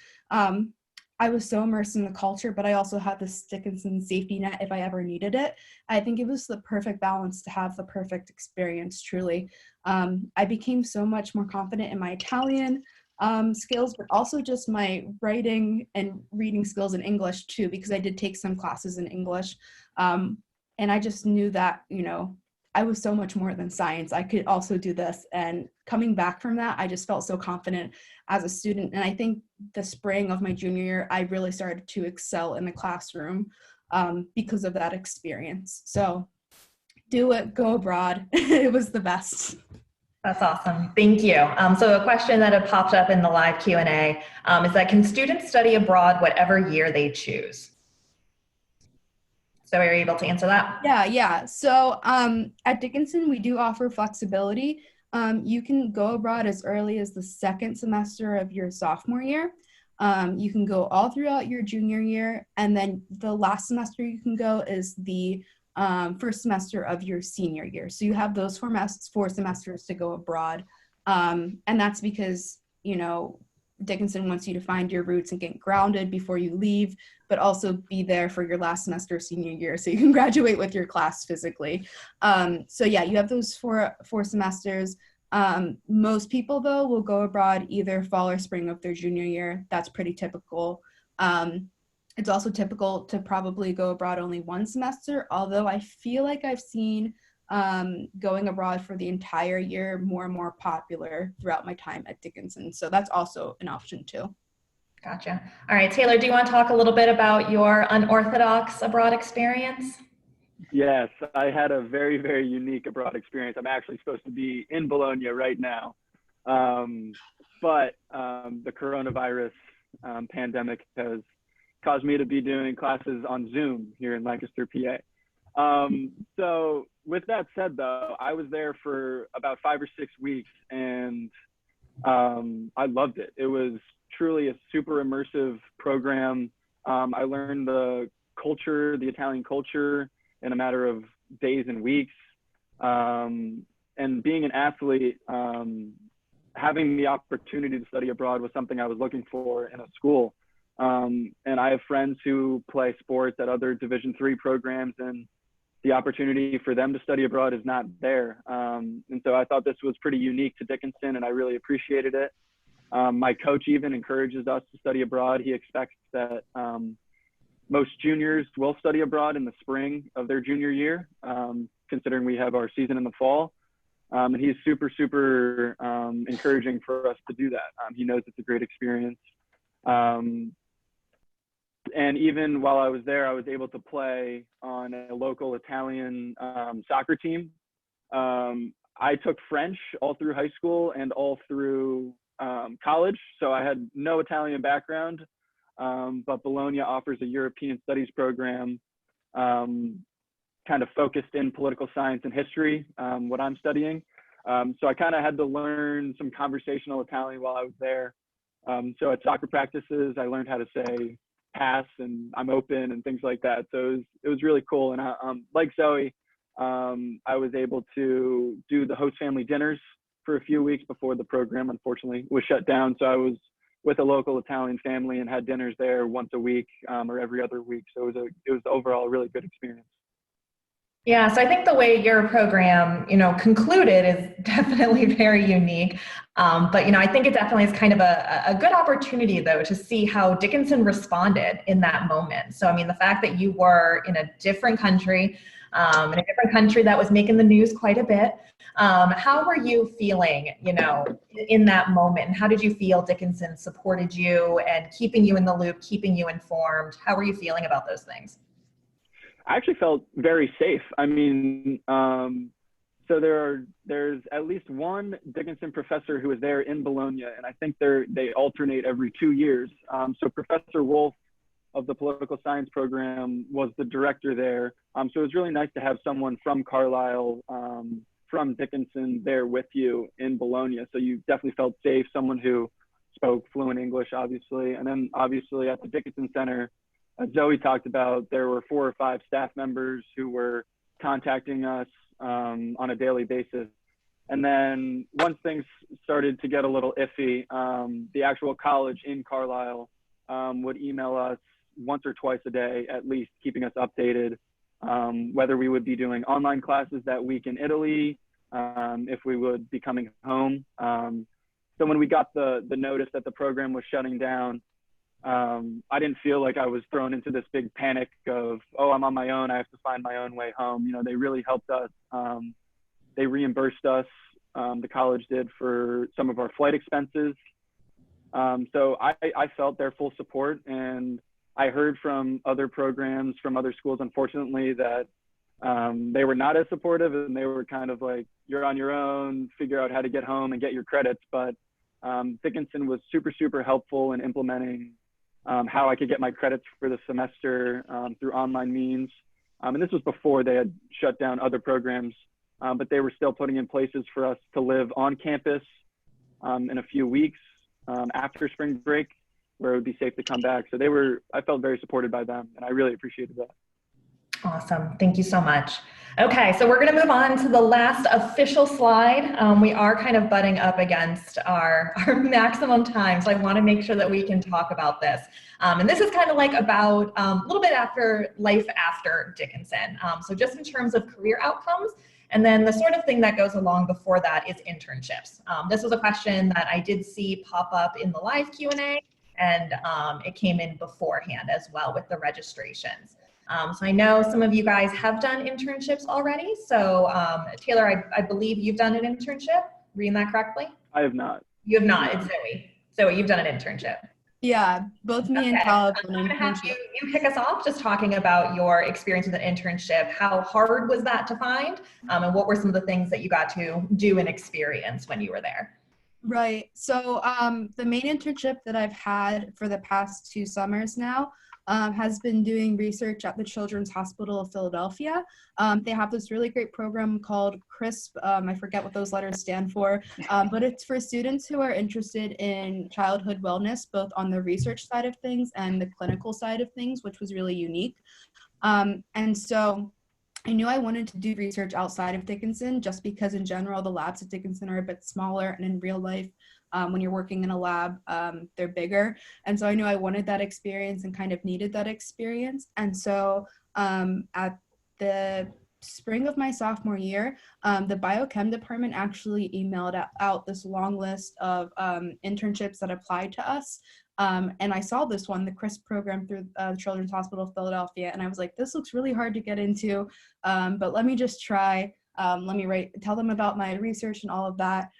I was so immersed in the culture, but I also had this Dickinson safety net if I ever needed it. I think it was the perfect balance to have the perfect experience, truly. I became so much more confident in my Italian skills, but also just my writing and reading skills in English too, because I did take some classes in English. And I just knew that, I was so much more than science. I could also do this. And coming back from that, I just felt so confident as a student. And I think the spring of my junior year, I really started to excel in the classroom. because of that experience. So do it, go abroad. It was the best. That's awesome. Thank you. So a question that had popped up in the live Q&A is that can students study abroad whatever year they choose? So are you able to answer that? Yeah. So at Dickinson, we do offer flexibility. You can go abroad as early as the second semester of your sophomore year. You can go all throughout your junior year, and then the last semester you can go is the first semester of your senior year. So you have those 4 semesters to go abroad. And that's because, Dickinson wants you to find your roots and get grounded before you leave, but also be there for your last semester senior year so you can graduate with your class physically. So yeah, you have those four semesters. Most people, though, will go abroad either fall or spring of their junior year. That's pretty typical. It's also typical to probably go abroad only 1 semester, although I feel like I've seen going abroad for the entire year more and more popular throughout my time at Dickinson. So that's also an option too. Gotcha. All right, Taylor, do you want to talk a little bit about your unorthodox abroad experience? Yes, I had a very, very unique abroad experience. I'm actually supposed to be in Bologna right now. But the coronavirus pandemic has caused me to be doing classes on Zoom here in Lancaster, PA. So with that said, though, I was there for about 5 or 6 weeks, and I loved it. It was truly a super immersive program. I learned the culture, the Italian culture, in a matter of days and weeks. And being an athlete, having the opportunity to study abroad was something I was looking for in a school. And I have friends who play sports at other Division III programs, and the opportunity for them to study abroad is not there. And so I thought this was pretty unique to Dickinson, and I really appreciated it. My coach even encourages us to study abroad. He expects that most juniors will study abroad in the spring of their junior year, considering we have our season in the fall. And he's super, super encouraging for us to do that. He knows it's a great experience. And even while I was there, I was able to play on a local Italian soccer team. I took French all through high school and all through college, so I had no Italian background, but Bologna offers a European studies program kind of focused in political science and history, what I'm studying. So I kind of had to learn some conversational Italian while I was there. So at soccer practices, I learned how to say pass and I'm open and things like that. So it was really cool. And I, like Zoe, I was able to do the host family dinners for a few weeks before the program, unfortunately, was shut down. So I was with a local Italian family and had dinners there once a week or every other week. So it was overall a really good experience. Yeah, so I think the way your program, concluded is definitely very unique. But, I think it definitely is kind of a good opportunity, though, to see how Dickinson responded in that moment. So, the fact that you were in a different country, that was making the news quite a bit. How were you feeling, in that moment? And how did you feel Dickinson supported you and keeping you in the loop, keeping you informed? How were you feeling about those things? I actually felt very safe. So there's at least one Dickinson professor who is there in Bologna, and I think they alternate every 2 years. So Professor Wolf of the political science program was the director there. So it was really nice to have someone from Carlisle, from Dickinson there with you in Bologna. So you definitely felt safe, someone who spoke fluent English, obviously. And then obviously at the Dickinson Center, as Zoe talked about, there were 4 or 5 staff members who were contacting us on a daily basis. And then once things started to get a little iffy, the actual college in Carlisle would email us once or twice a day, at least, keeping us updated, whether we would be doing online classes that week in Italy, if we would be coming home. So when we got the notice that the program was shutting down, I didn't feel like I was thrown into this big panic of, oh, I'm on my own, I have to find my own way home. They really helped us. They reimbursed us, the college did, for some of our flight expenses. So I felt their full support, and I heard from other programs from other schools, unfortunately, that they were not as supportive, and they were kind of like, you're on your own, figure out how to get home and get your credits. But Dickinson was super, super helpful in implementing how I could get my credits for the semester through online means. And this was before they had shut down other programs, but they were still putting in places for us to live on campus in a few weeks after spring break, where it would be safe to come back. So I felt very supported by them, and I really appreciated that. Awesome. Thank you so much. Okay, so we're going to move on to the last official slide. We are kind of butting up against our maximum time, so I want to make sure that we can talk about this. And this is kind of like about a little bit after life after Dickinson. So just in terms of career outcomes, and then the sort of thing that goes along before that is internships. This was a question that I did see pop up in the live Q&A, and it came in beforehand as well with the registrations. So I know some of you guys have done internships already. So Taylor, I believe you've done an internship. Reading that correctly? I have not. You have not. It's Zoe. Zoe, you've done an internship. Yeah, both me and Cal have done an I'm going to have internship. you kick us off just talking about your experience with an internship. How hard was that to find? And what were some of the things that you got to do and experience when you were there? Right. So the main internship that I've had for the past 2 summers now has been doing research at the Children's Hospital of Philadelphia. They have this really great program called CRISP. I forget what those letters stand for, but it's for students who are interested in childhood wellness, both on the research side of things and the clinical side of things, which was really unique. And so I knew I wanted to do research outside of Dickinson just because in general, the labs at Dickinson are a bit smaller, and in real life, when you're working in a lab, they're bigger. And so I knew I wanted that experience and kind of needed that experience. And so at the spring of my sophomore year, the biochem department actually emailed out this long list of internships that applied to us. And I saw this one, the CRISP program through the Children's Hospital of Philadelphia. And I was like, this looks really hard to get into, but let me just try. Let me tell them about my research and all of that.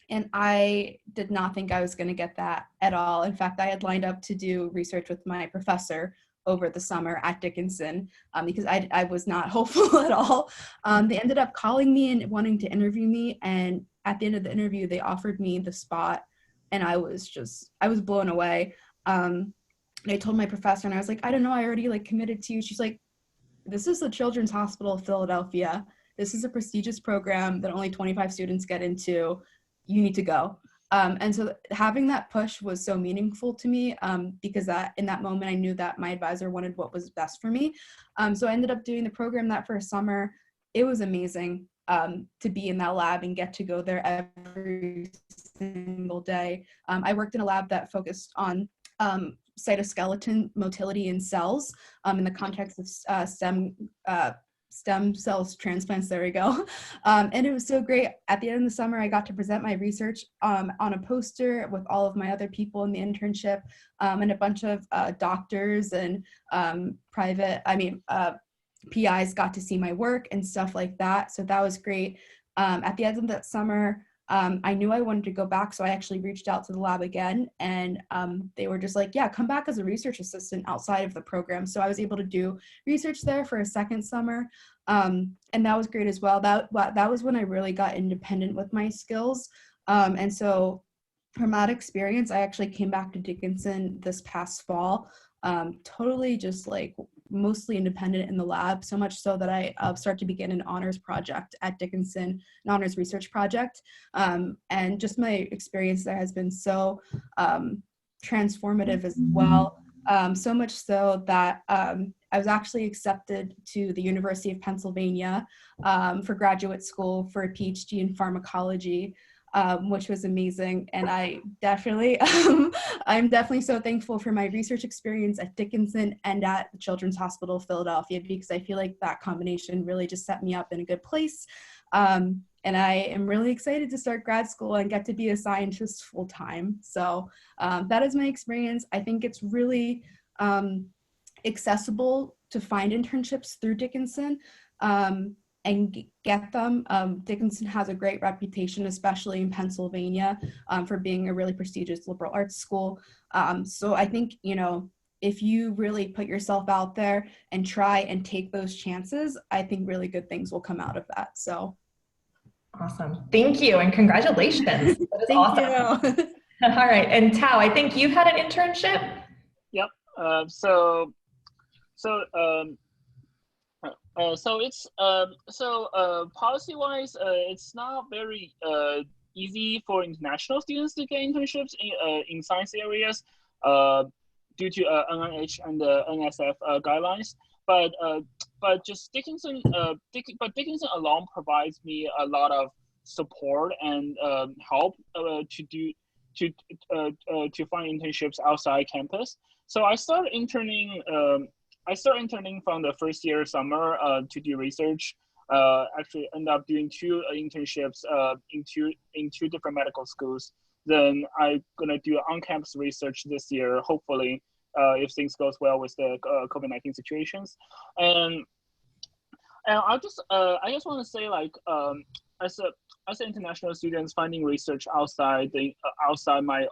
And I did not think I was going to get that at all. In fact, I had lined up to do research with my professor over the summer at Dickinson because I was not hopeful at all. They ended up calling me and wanting to interview me. And at the end of the interview, they offered me the spot. And I was blown away. And I told my professor, and I was like, I don't know, I already committed to you. She's like, this is the Children's Hospital of Philadelphia. This is a prestigious program that only 25 students get into. You need to go. And so having that push was so meaningful to me because in that moment, I knew that my advisor wanted what was best for me. So I ended up doing the program that first summer. It was amazing to be in that lab and get to go there every single day. I worked in a lab that focused on cytoskeleton motility in cells in the context of stem cells transplants, there we go. And it was so great. At the end of the summer, I got to present my research on a poster with all of my other people in the internship and a bunch of doctors and PIs got to see my work and stuff like that. So that was great. At the end of that summer, I knew I wanted to go back, so I actually reached out to the lab again, and they were just like, yeah, come back as a research assistant outside of the program. So I was able to do research there for a second summer, and that was great as well. That was when I really got independent with my skills. And so from that experience, I actually came back to Dickinson this past fall, totally just mostly independent in the lab, so much so that I started to begin an honors project at Dickinson, an honors research project. And just my experience there has been so transformative as well. So much so that I was actually accepted to the University of Pennsylvania for graduate school for a PhD in pharmacology. Which was amazing. And I definitely, I'm definitely so thankful for my research experience at Dickinson and at the Children's Hospital of Philadelphia, because I feel like that combination really just set me up in a good place. And I am really excited to start grad school and get to be a scientist full time. So that is my experience. I think it's really accessible to find internships through Dickinson. And get them. Dickinson has a great reputation, especially in Pennsylvania, for being a really prestigious liberal arts school. So I think, if you really put yourself out there and try and take those chances, I think really good things will come out of that. So awesome. Thank you and congratulations. That is thank awesome. you. All right. And Tao, I think you've had an internship. Yep. So it's policy-wise, it's not very easy for international students to get internships in science areas due to NIH and the NSF guidelines. But just Dickinson, Dickinson alone provides me a lot of support and help to find internships outside campus. So I started interning. I started interning from the first year summer to do research. Actually, ended up doing 2 internships in two different medical schools. Then I'm gonna do on-campus research this year, hopefully, if things goes well with the COVID-19 situations. And I just want to say, like, as an international students finding research outside my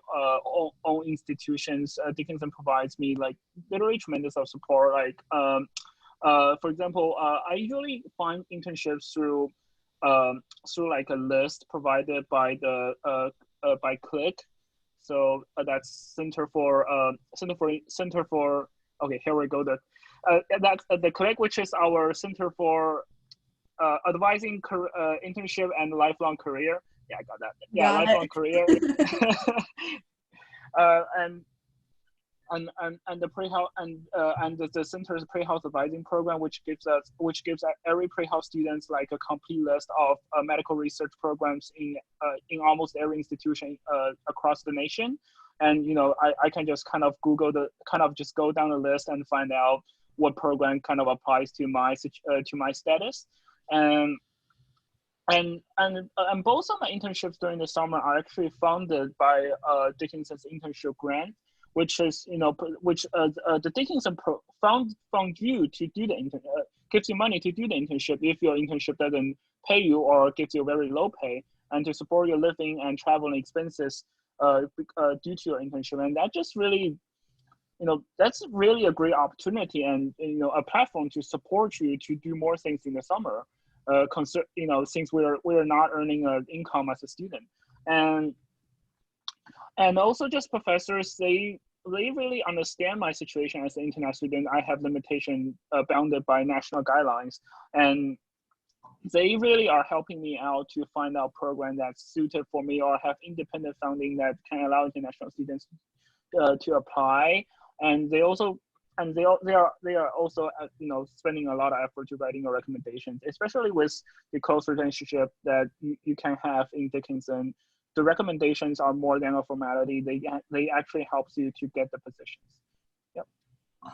own institutions, Dickinson provides me like literally tremendous of support. Like, for example, I usually find internships through like a list provided by the by Click. So that's Center for okay, here we go. That's the Click, which is our Center for advising internship and lifelong career. Yeah, I got that. Yeah, Got lifelong it. career. And the pre-health and the center's pre-health advising program, which gives every pre-health students like a complete list of medical research programs in almost every institution across the nation. And I can just kind of just go down the list and find out what program kind of applies to my status. And both of my internships during the summer are actually funded by Dickinson's internship grant, which is the Dickinson fund you to do the gives you money to do the internship if your internship doesn't pay you or gives you very low pay, and to support your living and traveling expenses due to your internship. And that just really, that's really a great opportunity and a platform to support you to do more things in the summer. Since we're not earning an income as a student, and also just professors, they really understand my situation as an international student. I have limitation bounded by national guidelines, and they really are helping me out to find out program that's suited for me or have independent funding that can allow international students to apply. And they are also spending a lot of effort to writing a recommendation, especially with the close relationship that you can have in Dickinson. The recommendations are more than a formality. They actually helps you to get the positions. Yep.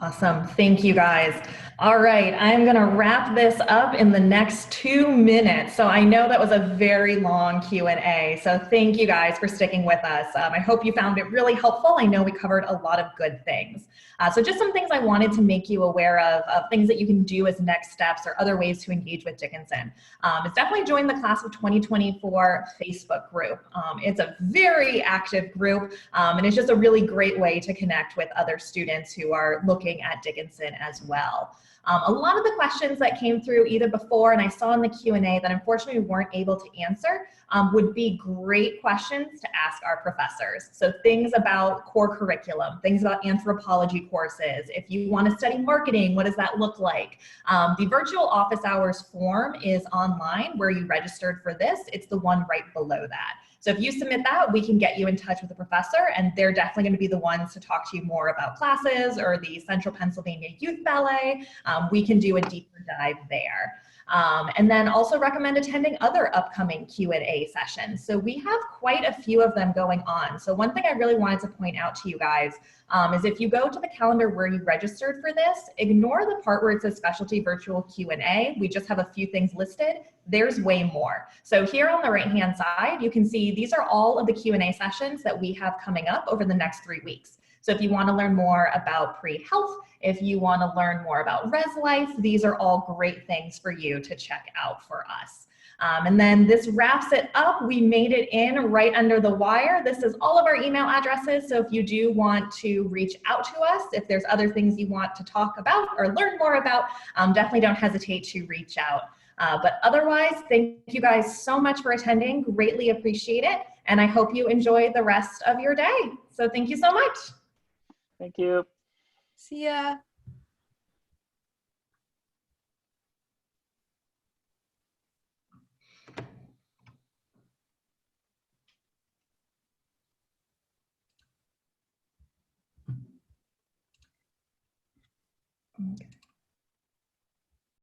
Awesome. Thank you, guys. All right. I'm going to wrap this up in the next 2 minutes. So I know that was a very long Q&A. So thank you guys for sticking with us. I hope you found it really helpful. I know we covered a lot of good things. So just some things I wanted to make you aware of things that you can do as next steps or other ways to engage with Dickinson. Is definitely join the Class of 2024 Facebook group. It's a very active group, and it's just a really great way to connect with other students who are looking at Dickinson as well. A lot of the questions that came through either before and I saw in the Q&A that unfortunately we weren't able to answer would be great questions to ask our professors. So things about core curriculum, things about anthropology courses. If you want to study marketing, what does that look like? The virtual office hours form is online where you registered for this. It's the one right below that. So if you submit that, we can get you in touch with a professor, and they're definitely going to be the ones to talk to you more about classes or the Central Pennsylvania Youth Ballet. We can do a deeper dive there. And then also recommend attending other upcoming Q&A sessions. So we have quite a few of them going on. So one thing I really wanted to point out to you guys is if you go to the calendar where you registered for this, ignore the part where it says specialty virtual Q&A. We just have a few things listed. There's way more. So here on the right-hand side, you can see these are all of the Q&A sessions that we have coming up over the next 3 weeks. So if you want to learn more about pre-health, if you want to learn more about res life, these are all great things for you to check out for us. And then this wraps it up. We made it in right under the wire. This is all of our email addresses. So if you do want to reach out to us, if there's other things you want to talk about or learn more about, definitely don't hesitate to reach out. But otherwise, thank you guys so much for attending. Greatly appreciate it. And I hope you enjoy the rest of your day. So thank you so much. Thank you. See ya. Okay.